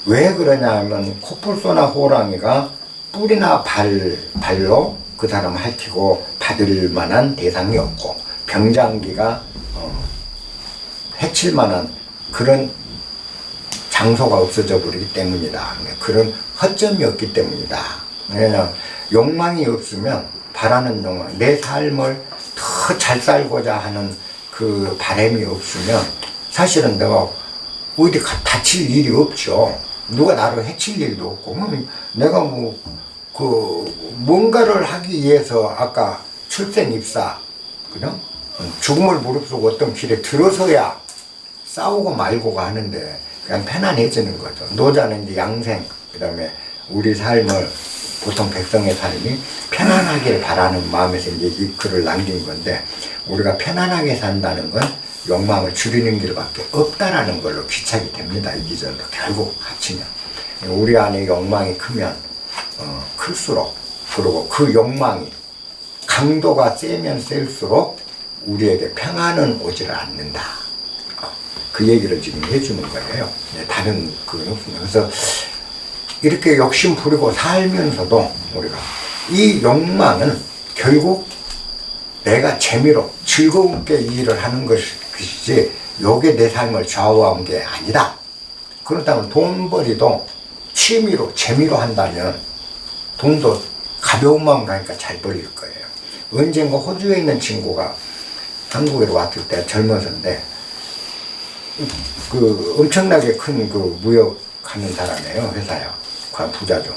왜 그러냐 하면 코뿔소나 호랑이가 뿔이나 발로 그 사람을 핥히고 받을 만한 대상이 없고, 병장기가 해칠 만한 그런 장소가 없어져 버리기 때문이다. 그런 허점이 없기 때문이다. 왜냐하면 욕망이 없으면, 바라는 욕망, 내 삶을 더 잘 살고자 하는 그 바람이 없으면 사실은 내가 어디 다칠 일이 없죠. 누가 나를 해칠 일도 없고, 내가 뭔가를 하기 위해서 아까 출생 입사, 그죠? 죽음을 무릅쓰고 어떤 길에 들어서야 싸우고 말고가 하는데 그냥 편안해지는 거죠. 노자는 이제 양생, 그 다음에 우리 삶을, 보통 백성의 삶이 편안하길 바라는 마음에서 이제 이 글을 남긴 건데, 우리가 편안하게 산다는 건 욕망을 줄이는 길밖에 없다라는 걸로 귀착이 됩니다. 이기전도 결국 합치면. 우리 안에 욕망이 크면 클수록, 그리고 그 욕망이 강도가 세면 셀수록 우리에게 평안은 오지를 않는다. 그 얘기를 지금 해주는 거예요. 다른 그건 없습니다. 그래서 이렇게 욕심 부리고 살면서도 우리가 이 욕망은 결국 내가 재미로 즐거움께 이 일을 하는 것이지 요게 내 삶을 좌우한 게 아니다. 그렇다면 돈벌이도 취미로 재미로 한다면 돈도 가벼운 마음 가니까 잘 벌릴 거예요. 언젠가 호주에 있는 친구가 한국에 왔을 때 젊어서인데 그 엄청나게 큰 그 무역하는 사람이에요. 회사야. 부자죠.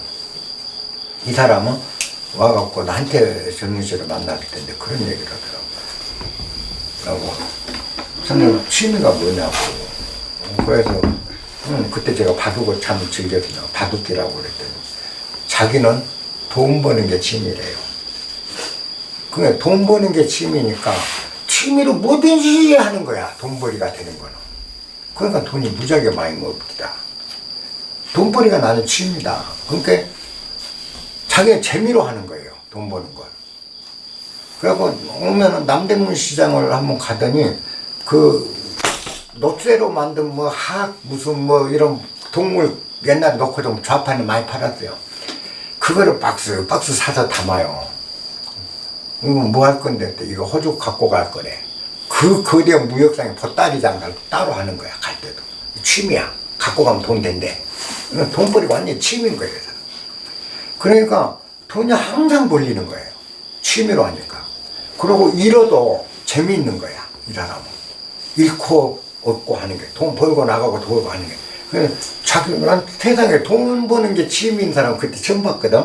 이 사람은 와갖고 나한테 젊은이를 만났을 텐데 그런 얘기를 하더라고. 선생님 취미가 뭐냐고. 그래서 그때 제가 바둑을 참 즐겼어요. 바둑기라고 그랬더니 자기는 돈 버는 게 취미래요. 그러니까 돈 버는 게 취미니까 취미로 뭐든지 하는 거야. 돈벌이가 되는 거는. 그러니까 돈이 무지하게 많이 먹습니다. 돈벌이가 나는 취미다. 그러니까 자기가 재미로 하는 거예요. 돈 버는 걸. 그래갖고 오면은 남대문 시장을 한번 가더니 그 놋쇠로 만든 뭐 무슨 뭐 이런 동물 옛날에 놓고 좀 좌판에 많이 팔았어요. 그거를 박스 사서 담아요. 이거 뭐 할 건데 이거 호주 갖고 갈 거래. 그 거대한 무역상에 보따리 장사를 따로 하는 거야. 갈 때도 취미야. 갖고 가면 돈 된대. 돈벌이가 완전히 취미인 거예요. 그러니까 돈이 항상 벌리는 거예요. 취미로 하니까. 그리고 잃어도 재미있는 거야. 이 사람은 잃고 얻고 하는 게, 돈 벌고 나가고 돈 벌고 하는 게. 난 세상에 돈 버는 게 취미인 사람 그때 처음 봤거든.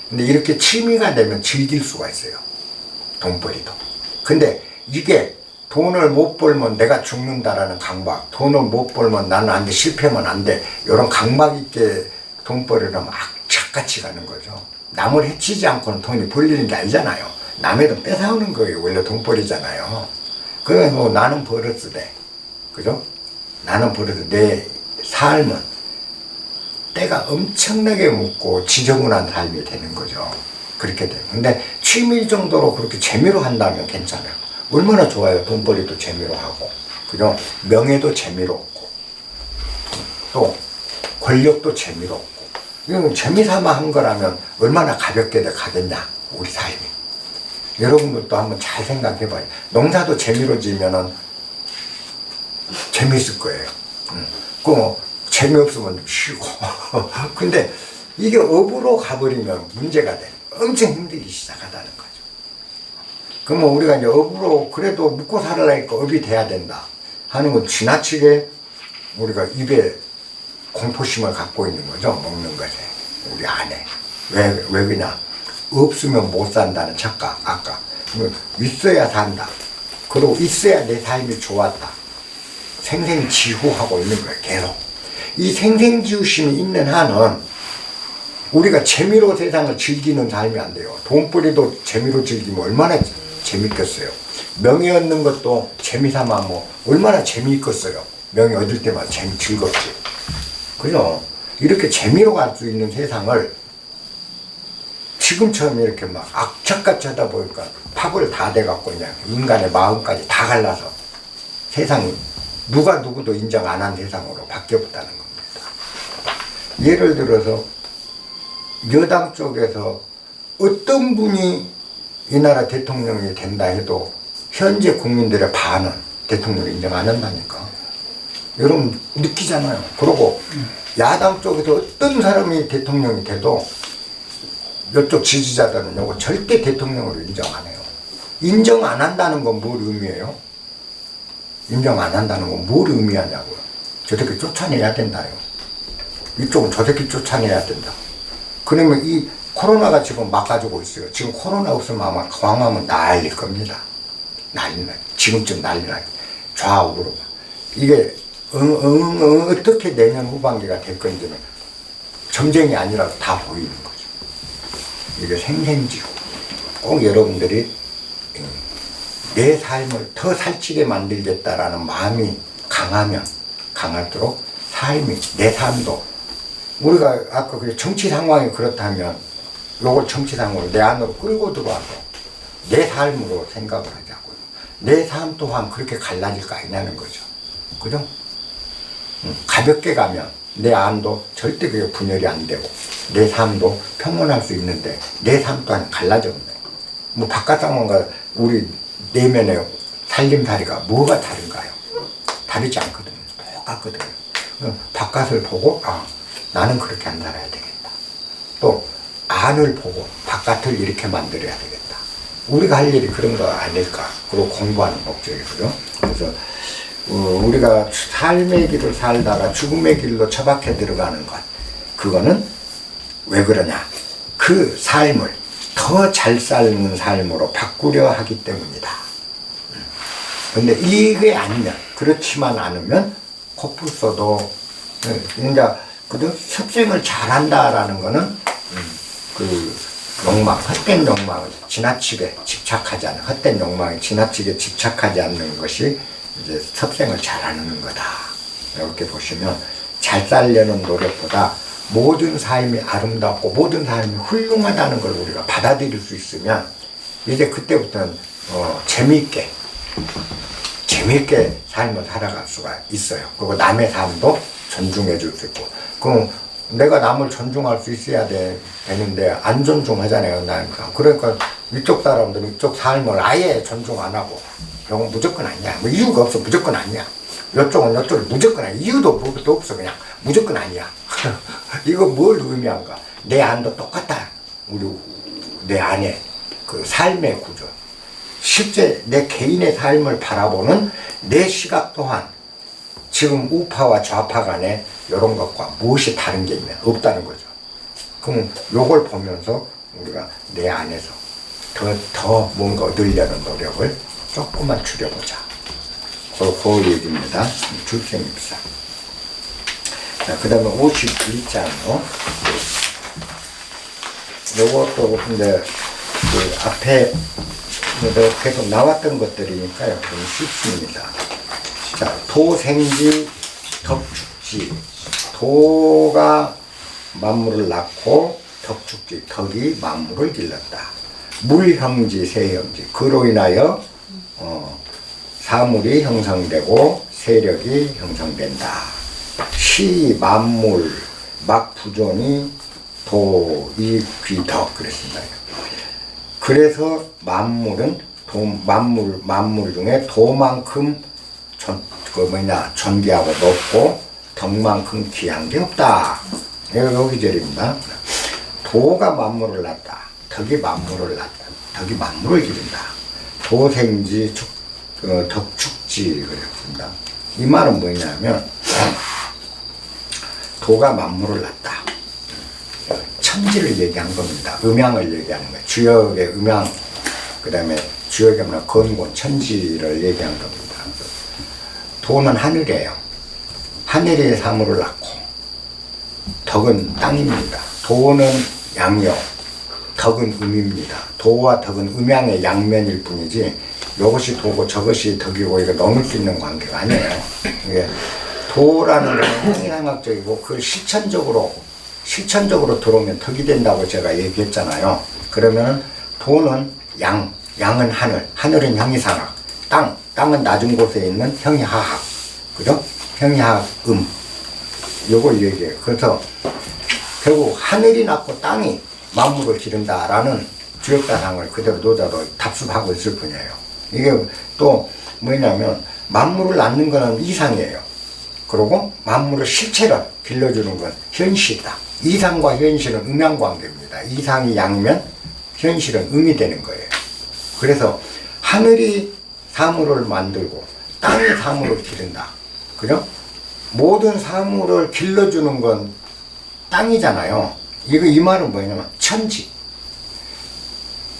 근데 이렇게 취미가 되면 즐길 수가 있어요. 돈벌이도. 근데 이게 돈을 못 벌면 내가 죽는다라는 강박, 돈을 못 벌면 나는 안 돼, 실패하면 안 돼, 이런 강박 있게 돈벌이를 하면 악착같이 가는 거죠. 남을 해치지 않고는 돈이 벌리는 게 아니잖아요. 남의 돈 뺏어오는 거예요. 원래 돈벌이잖아요. 그래서 뭐 나는 버릇으래. 그죠? 나는 버릇. 내 삶은 때가 엄청나게 묻고 지저분한 삶이 되는 거죠. 그렇게 돼요. 근데 취미 정도로 그렇게 재미로 한다면 괜찮아요. 얼마나 좋아요. 돈벌이도 재미로 하고, 그죠? 명예도 재미로 얻고, 또 권력도 재미로 얻고. 이건 재미삼아 한 거라면 얼마나 가볍게 가겠냐, 우리 삶이. 여러분들도 한번 잘 생각해봐요. 농사도 재미로 지면은 재미있을 거예요. 재미없으면 쉬고. 근데 이게 업으로 가버리면 문제가 돼. 엄청 힘들기 시작하다는 거죠. 그러면 우리가 이제 업으로 그래도 먹고 살아라니까 업이 돼야 된다 하는 건 지나치게 우리가 입에 공포심을 갖고 있는 거죠. 먹는 것에. 우리 안에. 왜 그냥 없으면 못 산다는 착각. 아까 있어야 산다. 그리고 있어야 내 삶이 좋았다. 생생지후하고 있는 거예요. 계속. 이 생생지후심이 있는 한은 우리가 재미로 세상을 즐기는 삶이 안 돼요. 돈벌이도 재미로 즐기면 얼마나 재밌겠어요. 명예 얻는 것도 재미삼아 뭐 얼마나 재미있겠어요. 명예 얻을 때마다 즐겁지. 그죠? 이렇게 재미로 갈 수 있는 세상을 지금처럼 이렇게 막 악착같이 하다 보니까 파벌 다 돼갖고 그냥 인간의 마음까지 다 갈라서 세상이 누가 누구도 인정 안 한 세상으로 바뀌었다는 겁니다. 예를 들어서 여당 쪽에서 어떤 분이 이 나라 대통령이 된다 해도 현재 국민들의 반은 대통령을 인정 안 한다니까. 여러분 느끼잖아요. 그리고 야당 쪽에서 어떤 사람이 대통령이 돼도 이쪽 지지자들은 이거 절대 대통령으로 인정 안 해요. 인정 안 한다는 건 뭘 의미해요? 인정 안 한다는 건 뭘 의미하냐고요. 저 새끼 쫓아내야 된다요. 이쪽은 저 새끼 쫓아내야 된다. 그러면 이 코로나가 지금 막아주고 있어요. 지금 코로나 없으면 아마 광화문 난릴 겁니다. 난리나. 지금쯤 난리나. 좌우로. 이게 어떻게 내년 후반기가 될 건지는 점쟁이 아니라 다 보이는 거죠. 이게 생생지고 꼭 여러분들이 내 삶을 더 살찌게 만들겠다라는 마음이 강하면 강할수록 삶이, 내 삶도 우리가 아까 그 정치 상황이 그렇다면 요걸 정치 상황으로 내 안으로 끌고 들어와서 내 삶으로 생각을 하자고요. 내 삶 또한 그렇게 갈라질 거 아니냐는 거죠. 그죠? 가볍게 가면 내 안도 절대 그게 분열이 안 되고 내 삶도 평온할 수 있는데 내 삶 또한 갈라졌네. 뭐 바깥 상황과 우리 내면의 살림살이가 뭐가 다른가요? 다르지 않거든요. 똑같거든요. 바깥을 보고 나는 그렇게 안 살아야 되겠다. 또 안을 보고 바깥을 이렇게 만들어야 되겠다. 우리가 할 일이 그런 거 아닐까. 그리고 공부하는 목적이고요. 그래서 우리가 삶의 길을 살다가 죽음의 길로 처박혀 들어가는 것, 그거는 왜 그러냐? 그 삶을 더 잘 사는 삶으로 바꾸려 하기 때문이다. 근데 이게 아니면, 그렇지만 않으면 코뿔소도 이제 그래도 습생을 잘한다라는 거는 그 욕망, 헛된 욕망을 지나치게 집착하지 않는, 헛된 욕망에 지나치게 집착하지 않는 것이 이제 섭생을 잘하는 거다. 이렇게 보시면 잘 살려는 노력보다 모든 삶이 아름답고 모든 삶이 훌륭하다는 걸 우리가 받아들일 수 있으면 이제 그때부터는 재미있게 삶을 살아갈 수가 있어요. 그리고 남의 삶도 존중해 줄 수 있고. 그럼 내가 남을 존중할 수 있어야 되는데 안 존중하잖아요. 그러니까 이쪽 사람들은 이쪽 삶을 아예 존중 안 하고 이런 건 무조건 아니야. 뭐 이유가 없어. 무조건 아니야. 이쪽은 이쪽은 무조건 아니야. 이유도 뭐도 없어. 그냥 무조건 아니야. 이거 뭘 의미한가? 내 안도 똑같다. 내 안에 그 삶의 구조. 실제 내 개인의 삶을 바라보는 내 시각 또한 지금 우파와 좌파 간에 이런 것과 무엇이 다른 게 있냐? 없다는 거죠. 그럼 요걸 보면서 우리가 내 안에서 더 뭔가 얻으려는 노력을 조금만 줄여보자. 그 얘기입니다. 출생입사. 자, 그 다음에 51장으로 요것도 근데 그 앞에 계속 나왔던 것들이니까요. 좀 쉽습니다. 자, 도생지, 덕축지. 도가 만물을 낳고 덕축지, 덕이 만물을 길렀다. 물형지, 세형지. 그로 인하여 사물이 형성되고 세력이 형성된다. 시, 만물, 막부존이 도, 이, 귀, 덕 그랬습니다. 그래서 만물은 만물 중에 도만큼 존귀하고 높고 덕만큼 귀한 게 없다. 여기 절입니다. 도가 만물을 낳다. 덕이 만물을 낳다. 덕이 만물을 기른다. 도생지, 덕축지 그랬습니다. 이 말은 뭐냐면 도가 만물을 낳다. 천지를 얘기한 겁니다. 음양을 얘기하는 거예요. 주역의 음양, 그 다음에 주역의 건곤, 천지를 얘기한 겁니다. 도는 하늘이에요. 하늘의 사물을 낳고 덕은 땅입니다. 도는 양이요, 덕은 음입니다. 도와 덕은 음양의 양면일 뿐이지 이것이 도고 저것이 덕이고 이거 넘을 수 있는 관계가 아니에요. 이게 도라는 건 행위상학적이고 그걸 실천적으로 들어오면 덕이 된다고 제가 얘기했잖아요. 그러면 도는 양은 하늘은 형이상학, 땅은 낮은 곳에 있는 형이하학, 그죠? 형이하학 요걸 얘기해요. 그래서 결국 하늘이 낳고 땅이 만물을 기른다라는 주역사상을 그대로 노자도 답습하고 있을 뿐이에요. 이게 또 뭐냐면 만물을 낳는 거는 이상이에요. 그리고 만물을 실체를 길러주는 건 현실이다. 이상과 현실은 음양관계입니다. 이상이 양이면 현실은 음이 되는 거예요. 그래서 하늘이 사물을 만들고 땅이 사물을 기른다. 그죠? 모든 사물을 길러주는 건 땅이잖아요. 이 말은 뭐냐면 천지.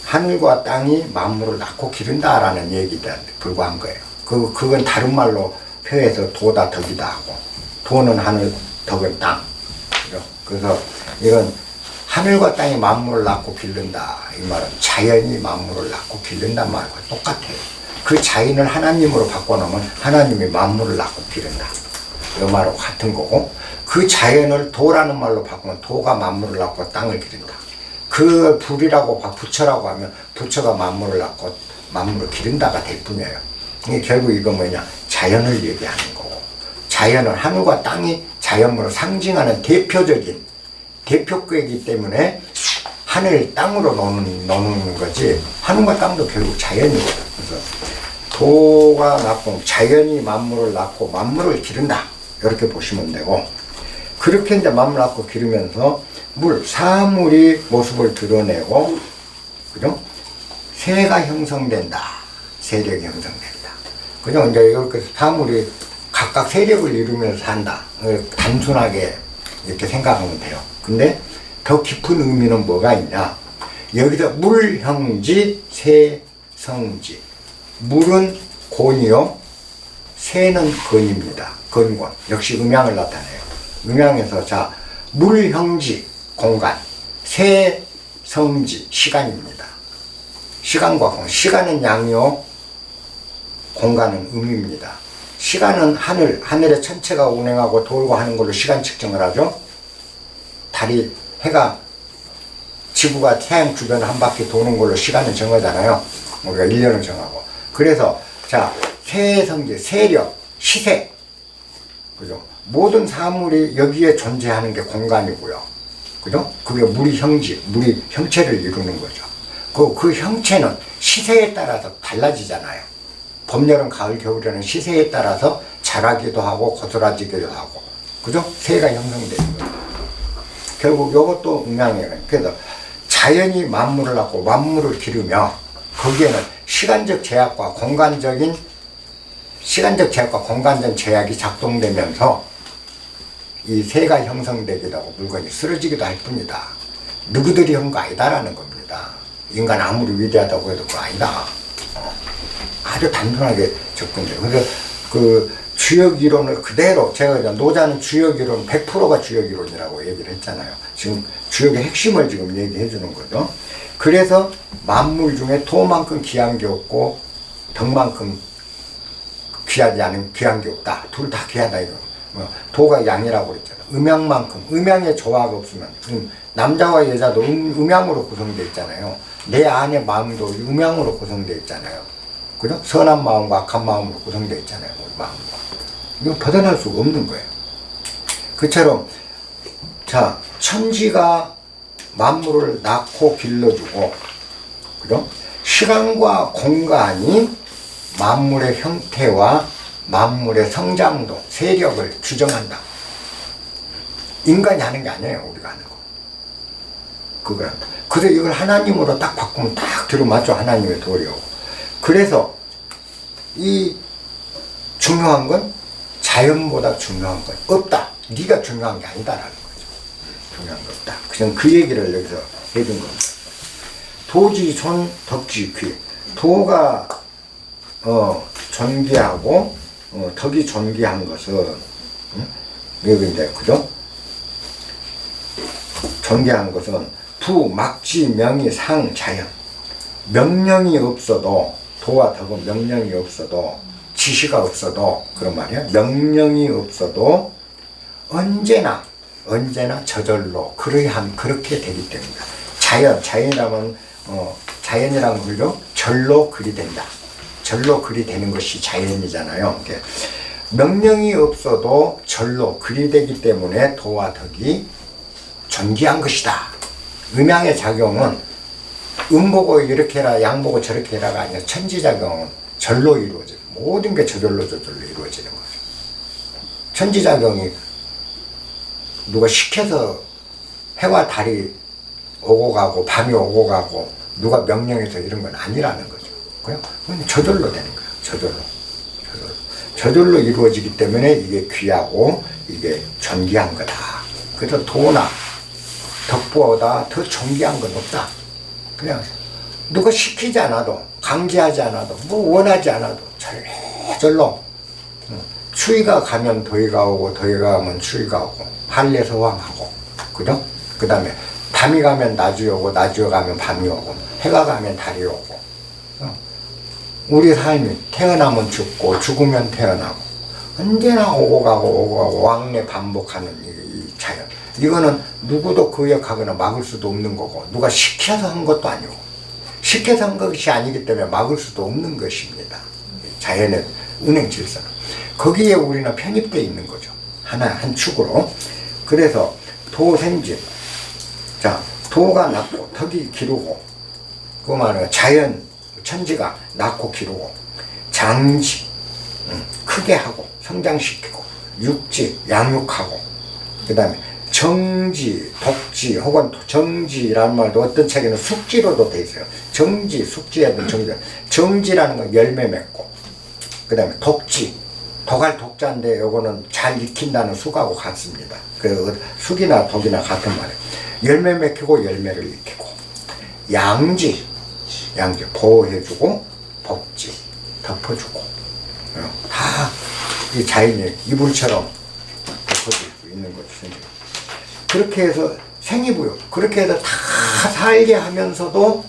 하늘과 땅이 만물을 낳고 기른다라는 얘기에 불과한 거예요. 그건 다른 말로 표해서 도다 덕이다 하고, 도는 하늘, 덕은 땅. 그죠? 그래서 이건 하늘과 땅이 만물을 낳고 기른다. 이 말은 자연이 만물을 낳고 기른단 말과 똑같아요. 그 자연을 하나님으로 바꿔놓으면 하나님이 만물을 낳고 기른다. 이 말하고 같은 거고, 그 자연을 도라는 말로 바꾸면 도가 만물을 낳고 땅을 기른다. 그 불이라고 부처라고 하면 부처가 만물을 낳고 만물을 기른다가 될 뿐이에요. 이게 결국 이거 뭐냐? 자연을 얘기하는 거고, 자연은 하늘과 땅이 자연으로 상징하는 대표격이기 때문에 하늘 땅으로 노는 거지, 하늘과 땅도 결국 자연이거든. 그래서 도가 낳고 자연이 만물을 낳고 만물을 기른다, 이렇게 보시면 되고, 그렇게 이제 만물 낳고 기르면서 사물이 모습을 드러내고, 그죠? 세가 형성된다, 세력이 형성된다, 그죠? 이제 이렇게 사물이 각각 세력을 이루면서 산다, 단순하게 이렇게 생각하면 돼요. 근데 더 깊은 의미는 뭐가 있냐? 여기서 물형지 세성지, 물은 곤이요, 세는 건입니다. 건권, 역시 음양을 나타내요. 음양에서 자, 물형지 공간, 세성지 시간입니다. 시간과 공간, 시간은 양이요, 공간은 음입니다. 시간은 하늘의 천체가 운행하고 돌고 하는 걸로 시간 측정을 하죠. 달이, 해가, 지구가 태양 주변 한 바퀴 도는 걸로 시간을 정하잖아요. 우리가 1년을 정하고. 그래서 자, 세성지, 세력, 시세, 그죠? 모든 사물이 여기에 존재하는 게 공간이고요, 그죠? 그게 물이 형체를 이루는 거죠. 그 형체는 시세에 따라서 달라지잖아요. 봄, 여름, 가을, 겨울에는 시세에 따라서 자라기도 하고 고드라지기도 하고, 그죠? 세가 형성되는 거죠. 결국 이것도 음양이에요. 그래서 자연이 만물을 낳고 만물을 기르며, 거기에는 시간적 제약과 공간적 제약이 작동되면서 이 세가 형성되기도 하고 물건이 쓰러지기도 할 뿐이다. 누구들이 한 거 아니다라는 겁니다. 인간 아무리 위대하다고 해도 그거 아니다. 아주 단순하게 접근돼요. 그래서 그 주역 이론을 그대로, 제가 노자는 주역 이론 100%가 주역 이론이라고 얘기를 했잖아요. 지금 주역의 핵심을 지금 얘기해 주는 거죠. 그래서 만물 중에 토만큼 귀한 게 없고 덕만큼 귀하지 않은 귀한 게 없다. 둘 다 귀하다 이거. 도가 양이라고 그랬잖아. 음양만큼, 음양의 조화가 없으면, 남자와 여자도 음양으로 구성되어 있잖아요. 내 안의 마음도 음양으로 구성되어 있잖아요. 그죠? 선한 마음과 악한 마음으로 구성되어 있잖아요. 우리 마음과. 이거 벗어날 수가 없는 거예요. 그처럼 자, 천지가 만물을 낳고 길러주고, 그죠? 시간과 공간이 만물의 형태와 만물의 성장도, 세력을 규정한다. 인간이 하는 게 아니에요, 우리가 하는 거. 그걸 한다. 그래서 이걸 하나님으로 딱 바꾸면 딱 들어맞죠, 하나님의 도리하고. 그래서 이 중요한 건, 자연보다 중요한 건 없다. 네가 중요한 게 아니다라는 거죠. 중요한 거 없다. 그냥 그 얘기를 여기서 해준 겁니다. 도지손 덕지귀. 도가 존귀하고 덕이 존귀한 것은, 여기 이제 그죠? 존귀한 것은 부, 막지, 명의, 상, 자연. 명령이 없어도, 도와 덕은 명령이 없어도, 지시가 없어도, 그런 말이야. 명령이 없어도 언제나 저절로 그렇게 되기 때문이다. 자연이라면 자연이란 글로 절로 글이 된다. 절로 글이 되는 것이 자연이잖아요. 명령이 없어도 절로 글이 되기 때문에 도와 덕이 존귀한 것이다. 음양의 작용은 음 보고 이렇게 해라, 양 보고 저렇게 해라가 아니라 천지작용은 절로 이루어져요. 모든 게 저절로 이루어지는 거죠. 천지작용이 누가 시켜서 해와 달이 오고 가고 밤이 오고 가고 누가 명령해서 이런 건 아니라는 거죠. 그냥 저절로 되는 거예요. 저절로 이루어지기 때문에 이게 귀하고 이게 존귀한 거다. 그래서 도나 덕보다 더 존귀한 건 없다. 그냥 누가 시키지 않아도, 강제하지 않아도, 뭐 원하지 않아도 저절로 추위가 가면 더위가 오고 더위가 가면 추위가 오고 한례서왕하고, 그죠? 그 다음에 밤이 가면 낮이 오고 낮이 가면 밤이 오고 해가 가면 달이 오고. 우리 삶이 태어나면 죽고 죽으면 태어나고 언제나 오고 가고 왕래 반복하는 이 자연. 이거는 누구도 거역하거나 막을 수도 없는 거고, 누가 시켜서 한 것도 아니고, 시켜서 한 것이 아니기 때문에 막을 수도 없는 것입니다. 자연의 운행 질서는. 거기에 우리는 편입되어 있는 거죠. 한 축으로. 그래서 도생진. 자, 도가 낮고 덕이 기르고, 그 말은 자연, 천지가 낮고 기르고, 장지, 크게 하고, 성장시키고, 육지, 양육하고, 그 다음에 정지, 독지, 혹은 정지라는 말도 어떤 책에는 숙지로도 돼 있어요. 정지, 숙지라든 정지. 정지라는 건 열매 맺고, 그 다음에 독지, 독할 독자인데 요거는 잘 익힌다는 숙하고 같습니다. 그 숙이나 독이나 같은 말이에요. 열매 맺히고 열매를 익히고, 양지, 보호해주고, 복지, 덮어주고, 다 이 자연의 이불처럼 덮어줄 수 있는 거죠. 그렇게 해서 생이부요. 그렇게 해서 다 살게 하면서도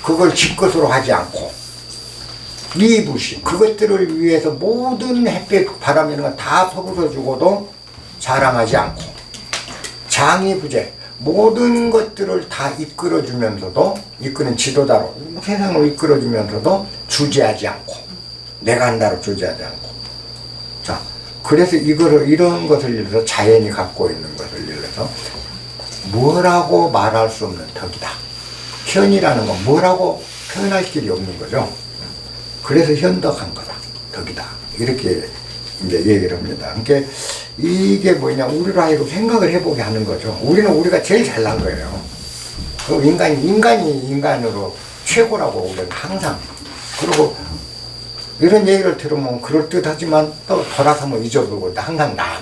그걸 지 것으로 하지 않고, 미부시, 그것들을 위해서 모든 햇빛, 바람 이런 거 다 퍼부어 주고도 자랑하지 않고, 장이부재, 모든 것들을 다 이끌어주면서도, 이끄는 지도자로 세상을 이끌어주면서도 주재하지 않고, 내가 한다로 주재하지 않고. 자, 그래서 이런 것을 일러서 자연이 갖고 있는 것을 일러서 뭐라고 말할 수 없는 덕이다. 현이라는 건 뭐라고 표현할 길이 없는 거죠. 그래서 현덕한 거다. 덕이다. 이렇게 이제 얘기를 합니다. 그러니까 이게 뭐냐, 우리로 하여금 생각을 해보게 하는 거죠. 우리가 제일 잘난 거예요. 그 인간이 인간으로 최고라고 우리는 항상. 그리고 이런 얘기를 들으면 그럴듯하지만 또 돌아서면 잊어버리고 항상 나.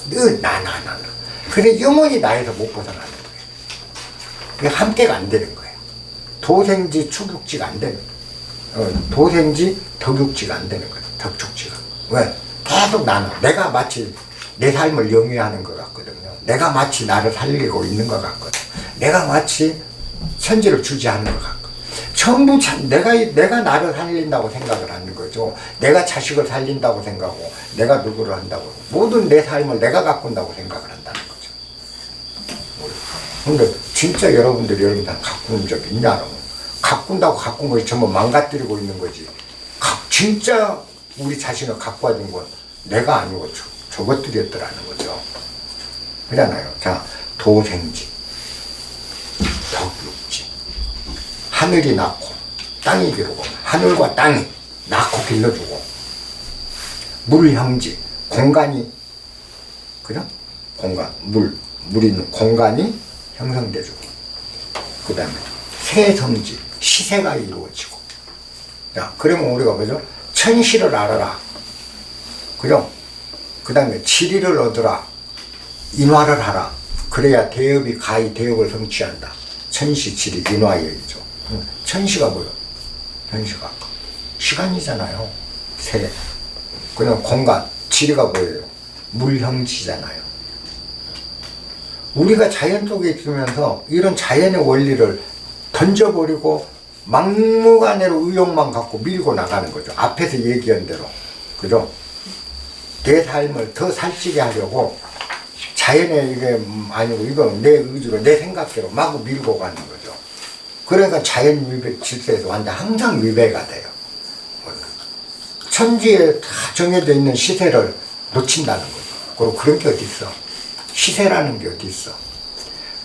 늘 나. 그래 영원히 나에서 못 벗어나는 거예요. 그게 함께가 안 되는 거예요. 도생지 축육지가 안 되는 거예요. 도생지 덕육지가 안 되는 거예요. 덕축지가. 왜? 계속 나는 내가 마치 내 삶을 영위하는 것 같거든요. 내가 마치 나를 살리고 있는 것 같거든요. 내가 마치 천지를 주지하는 것 같거든요. 전부 내가 나를 살린다고 생각을 하는 거죠. 내가 자식을 살린다고 생각하고, 내가 누구를 한다고, 모든 내 삶을 내가 가꾼다고 생각을 한다는 거죠. 근데 진짜 여러분들이 가꾼 적 있냐? 가꾼다고 가꾼 것이 전부 망가뜨리고 있는 거지. 진짜 우리 자신을 가꿔준 건 내가 아니고 저것들이었더라는 거죠. 그렇잖아요. 자, 도생지, 덕육지. 하늘이 낳고 땅이 기르고, 하늘과 땅이 낳고 길러주고, 물형지, 공간이, 그죠? 물이 있는 공간이 형성돼주고, 그 다음에 세성지, 시세가 이루어지고. 자, 그러면 우리가 뭐죠? 천시를 알아라. 그죠? 그 다음에 지리를 얻으라. 인화를 하라. 그래야 대업이 가히 대업을 성취한다. 천시, 지리, 인화예이죠. 천시가 뭐예요? 천시가 시간이잖아요. 세. 그냥 공간, 지리가 뭐예요? 물형지잖아요. 우리가 자연 속에 있으면서 이런 자연의 원리를 던져버리고 막무가내로 의욕만 갖고 밀고 나가는 거죠. 앞에서 얘기한 대로. 그죠? 내 삶을 더 살찌게 하려고 자연의 이게 아니고 이건 내 의지로, 내 생각대로 마구 밀고 가는 거죠. 그러니까 자연 위배 질서에서 완전 항상 위배가 돼요. 천지에 다 정해져 있는 시세를 놓친다는 거죠. 그리고 그런 게 어디 있어? 시세라는 게 어디 있어?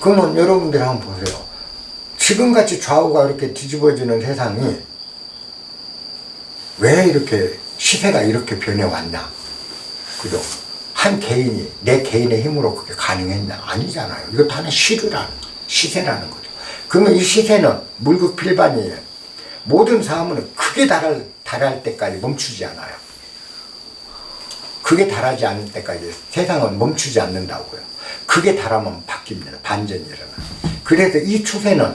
그러면 여러분들이 한번 보세요. 지금같이 좌우가 이렇게 뒤집어지는 세상이 왜 이렇게 시세가 이렇게 변해왔냐? 그죠? 한 개인이, 내 개인의 힘으로 그게 가능했냐? 아니잖아요. 이거 다는 시세라는 거죠. 그러면 이 시세는 물극필반이에요. 모든 사람은 크게 달할 때까지 멈추지 않아요. 그게 달하지 않을 때까지 세상은 멈추지 않는다고요. 그게 달하면 바뀝니다. 반전이 일어나요. 그래서 이 추세는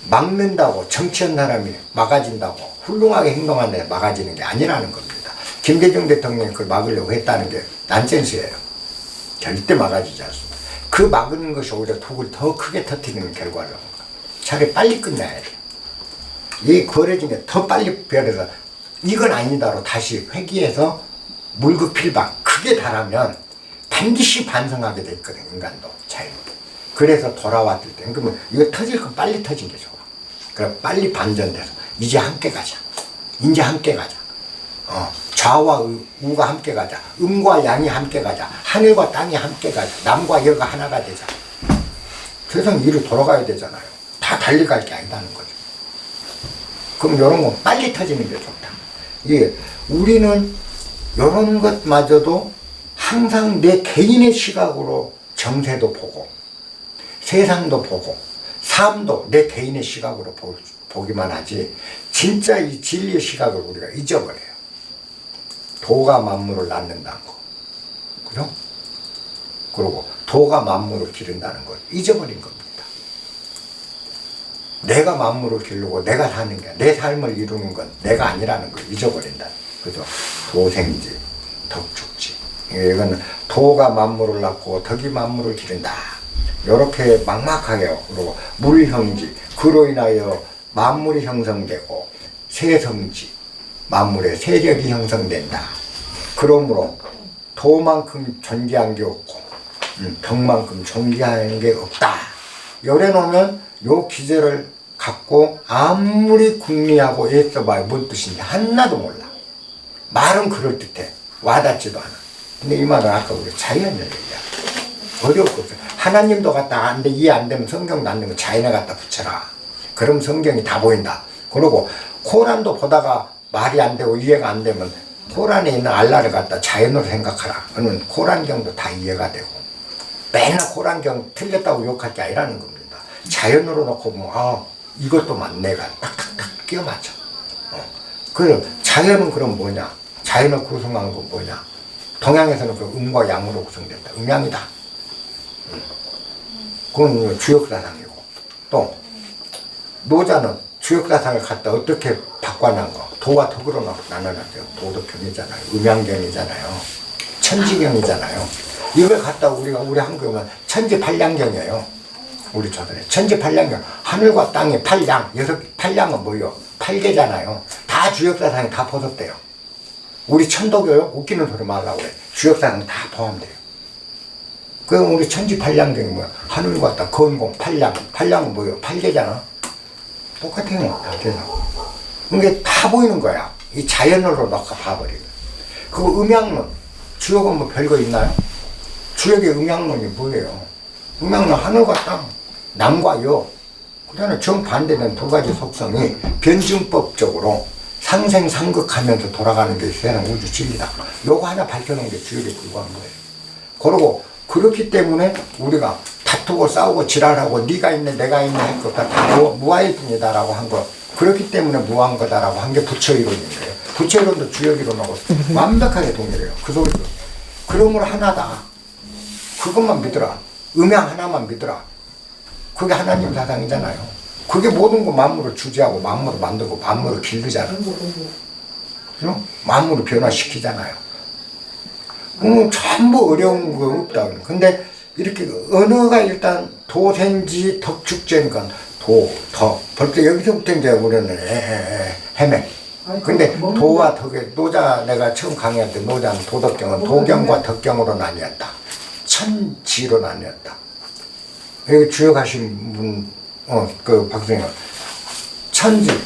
막는다고 정치한 사람이 막아진다고 훌륭하게 행동하는 데 막아지는 게 아니라는 겁니다. 김대중 대통령이 그걸 막으려고 했다는 게 난센스예요. 절대 막아지지 않습니다. 그 막는 것이 오히려 독을 더 크게 터뜨리는 결과를 차라리 빨리 끝내야 돼요. 이 벌어진 게 더 빨리 변해서 이건 아니다로 다시 회귀해서 물극필방 크게 달하면 반드시 반성하게 돼 있거든요. 인간도 자연도. 그래서 돌아왔을 때 그러면 이거 터질 건 빨리 터진 게 좋아. 그럼 빨리 반전돼서 이제 함께 가자. 이제 함께 가자. 좌와 우가 함께 가자. 음과 양이 함께 가자. 하늘과 땅이 함께 가자. 남과 여가 하나가 되자. 세상 일이 돌아가야 되잖아요. 다 달리 갈 게 아니다는 거죠. 그럼 이런 거 빨리 터지는 게 좋다. 예, 우리는 이런 것마저도 항상 내 개인의 시각으로 정세도 보고 세상도 보고 삶도 내 개인의 시각으로 보기만 하지 진짜 이 진리의 시각을 우리가 잊어버려요. 도가 만물을 낳는다는 거. 그죠? 그리고 도가 만물을 기른다는 걸 잊어버린 겁니다. 내가 만물을 기르고 내가 사는 게 내 삶을 이루는 건 내가 아니라는 걸 잊어버린다. 그죠? 도생지, 덕축지. 이건 도가 만물을 낳고 덕이 만물을 기른다. 이렇게 막막하게 그리고 물형지, 그로 인하여 만물이 형성되고 세성지, 만물의 세력이 형성된다. 그러므로 도만큼 존재한 게 없고 덕만큼 존재하는 게 없다. 요래 놓으면 요 기제를 갖고 아무리 궁리하고 애써봐야 뭔 뜻인지 하나도 몰라. 말은 그럴듯해. 와닿지도 않아. 근데 이 말은 아까 우리 자연을 얘기야. 어려울 거 없어. 하나님도 갖다 안 돼. 이해 안 되면 성경도 안 되면 자연에 갖다 붙여라. 그럼 성경이 다 보인다. 그리고 코란도 보다가 말이 안 되고 이해가 안 되면 코란에 있는 알라를 갖다 자연으로 생각하라. 그러면 코란경도 다 이해가 되고 맨날 코란경 틀렸다고 욕할 게 아니라는 겁니다. 자연으로 놓고 보면 이것도 맞네가 딱딱딱 끼워 맞춰. 그럼 자연은 그럼 뭐냐? 자연을 구성한 건 뭐냐? 동양에서는 그 음과 양으로 구성된다. 음양이다. 그건 주역사상이고 또 노자는 주역사상을 갖다 어떻게 바꿔난 거? 도와 덕으로 나눠놨어요. 도덕경이잖아요. 음양경이잖아요. 천지경이잖아요. 이걸 갖다 우리 한국은 천지팔량경이에요. 우리 조선에 천지팔량경. 하늘과 땅의 팔량. 팔량은 뭐예요? 8개잖아요. 다 주역사상이 다 포섭돼요. 우리 천도교요? 웃기는 소리 말라고 해. 주역사상 다 포함돼요. 그럼 우리 천지팔량경이 뭐야? 하늘과 땅, 건공, 팔량. 팔량은 뭐예요? 8개잖아. 똑같아요. 그래서. 이게 다 보이는 거야. 이 자연으로 놓고 봐버리고. 그 음양론. 주역은 뭐 별거 있나요? 주역의 음양론이 뭐예요? 음양론 하늘과 땅, 남과 여. 그 다음에 정반대된 두 가지 속성이 변증법적으로 상생상극하면서 돌아가는 게 세상 우주 진리다. 요거 하나 밝혀놓은 게 주역에 불과한 거예요. 그러고 그렇기 때문에 우리가 다투고 싸우고 지랄하고 네가 있네 내가 있네 할 것 다 무아일 뿐이다라고 한 거. 그렇기 때문에 무한 거다라고 한 게 부처이론인 거예요. 부처이론도 주역이론하고 완벽하게 동일해요. 그 소리도. 그러므로 하나다. 그것만 믿어라. 음양 하나만 믿어라. 그게 하나님 사상이잖아요. 그게 모든 거 만물을 주재하고 만물을 만들고 만물을 기르잖아요. 만물을 변화시키잖아요. 전부 어려운 거 없다. 근데 이렇게 언어가 일단 도생지 덕축제니까 도, 덕. 벌써 여기서부터 이제 우리는 헤매. 근데 도와 덕의, 노자 내가 처음 강의할 때 노자는 도덕경은 도경과 덕경으로 나뉘었다. 천지로 나뉘었다. 여기 주역하신 분, 그 박성현. 천지.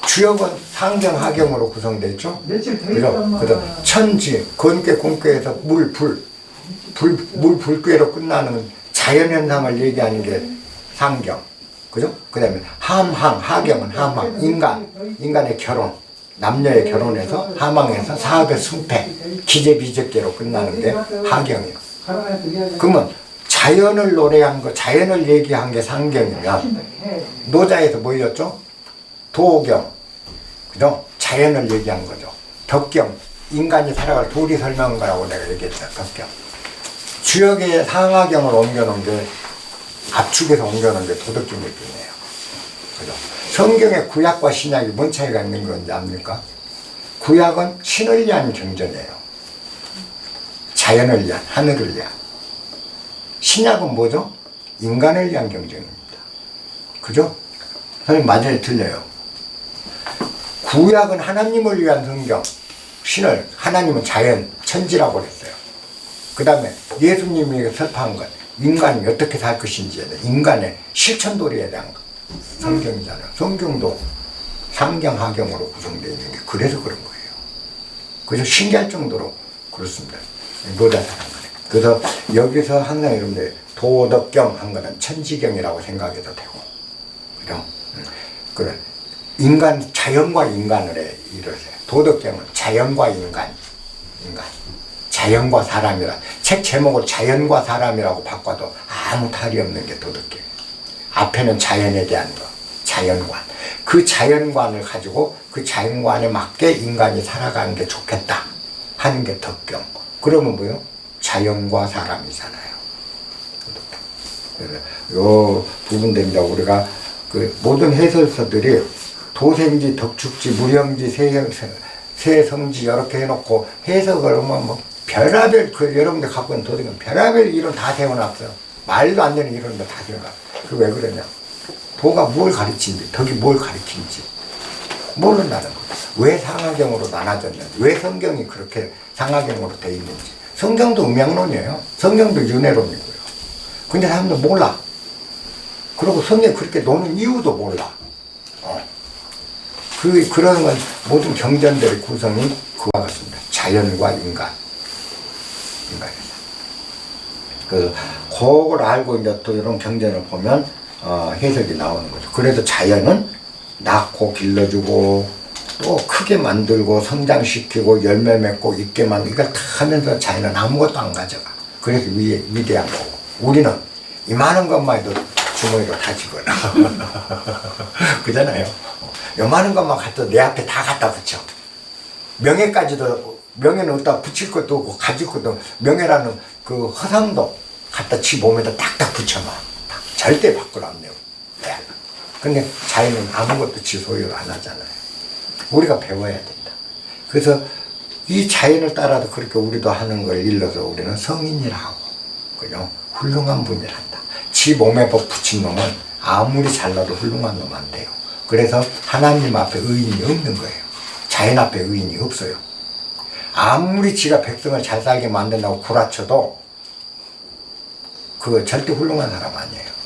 주역은 상경, 하경으로 구성되어 있죠? 그죠? 그죠? 천지, 건괴, 공괴에서 물, 불. 물, 불괴로 끝나는 자연현상을 얘기하는 게 상경. 그죠? 그 다음에 함항, 하경은 함항. 인간의 결혼. 남녀의 결혼에서 함항에서 사업의 승패. 기재비적계로 끝나는 게 하경이에요. 그러면 자연을 노래한 거, 자연을 얘기한 게 상경이면 노자에서 뭐였죠? 도경, 그죠? 자연을 얘기한 거죠. 덕경, 인간이 살아갈 도리 설명한 거라고 내가 얘기했죠. 덕경. 주역의 상하경을 옮겨놓은 게 압축해서 옮겨놓은 게 도덕경 느낌이에요. 그죠? 성경의 구약과 신약이 뭔 차이가 있는 건지 압니까? 구약은 신을 위한 경전이에요. 자연을 위한, 하늘을 위한. 신약은 뭐죠? 인간을 위한 경전입니다. 그죠? 선생님 맞아요? 틀려요? 구약은 하나님을 위한 성경, 신을, 하나님은 자연, 천지라고 그랬어요. 그 다음에 예수님이 설파한 것, 인간이 어떻게 살 것인지에 대한 인간의 실천도리에 대한 성경이잖아요. 성경도 상경, 하경으로 구성되어 있는 게 그래서 그런 거예요. 그래서 신기할 정도로 그렇습니다. 뭐다 사는 거네. 그래서 여기서 항상 여러분들 도덕경 한 거는 천지경이라고 생각해도 되고, 그죠? 그래. 인간, 자연과 인간을 이루세요. 도덕경은 자연과 인간. 자연과 사람이라. 책 제목을 자연과 사람이라고 바꿔도 아무 탈이 없는 게 도덕경. 앞에는 자연에 대한 거, 자연관. 그 자연관을 가지고 그 자연관에 맞게 인간이 살아가는 게 좋겠다 하는 게 덕경. 그러면 뭐요? 자연과 사람이잖아요. 요 부분들입니다. 우리가 그 모든 해설서들이 도생지, 덕축지, 무형지, 세성지 이렇게 해놓고 해석을 하면 뭐 별하별, 그 여러분들 갖고 있는 도덕은 별하별 이론 다 세워놨어요. 말도 안 되는 이론도 다 세워놨어요. 그게 왜 그러냐? 도가 뭘 가르치는지, 덕이 뭘 가르치는지 모른다는 거예요. 왜 상하경으로 나눠졌는지, 왜 성경이 그렇게 상하경으로 돼 있는지. 성경도 음양론이에요. 성경도 윤회론이고요. 근데 사람들 몰라. 그리고 성경이 그렇게 노는 이유도 몰라. 그런 건 모든 경전들의 구성이 그와 같습니다. 자연과 인간. 그걸 알고 이제 또 이런 경전을 보면 해석이 나오는 거죠. 그래서 자연은 낳고 길러주고 또 크게 만들고 성장시키고 열매 맺고 있게 만들고 이걸 다 하면서 자연은 아무것도 안 가져가. 그래서 위대한 거고, 우리는 이만한 것만 해도 주머니로 다 집어넣어. 그잖아요. 요만한 것만 갖다 내 앞에 다 갖다 붙여. 명예까지도, 명예는 어디다 붙일 것도 없고 가질 것도 없고, 명예라는 그 허상도 갖다 지 몸에다 딱딱 붙여놔. 절대 밖으로 안 내고. 근데 자연은 아무것도 지 소유를 안 하잖아요. 우리가 배워야 된다. 그래서 이 자연을 따라서 그렇게 우리도 하는 걸 일러서 우리는 성인이라고, 그죠? 훌륭한 분이란다. 지 몸에 붙인 놈은 아무리 잘나도 훌륭한 놈 안 돼요. 그래서 하나님 앞에 의인이 없는 거예요. 자연 앞에 의인이 없어요. 아무리 지가 백성을 잘 살게 만든다고 구라쳐도 그거 절대 훌륭한 사람 아니에요.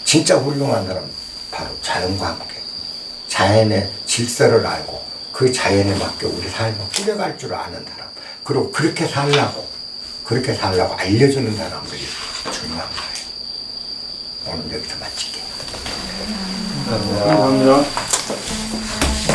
진짜 훌륭한 사람은 바로 자연과 함께 자연의 질서를 알고 그 자연에 맞게 우리 삶을 꾸려갈 줄 아는 사람, 그리고 그렇게 살라고 알려주는 사람들이 중요한 거예요. 오늘 여기서 마칠게요. 감사합니다.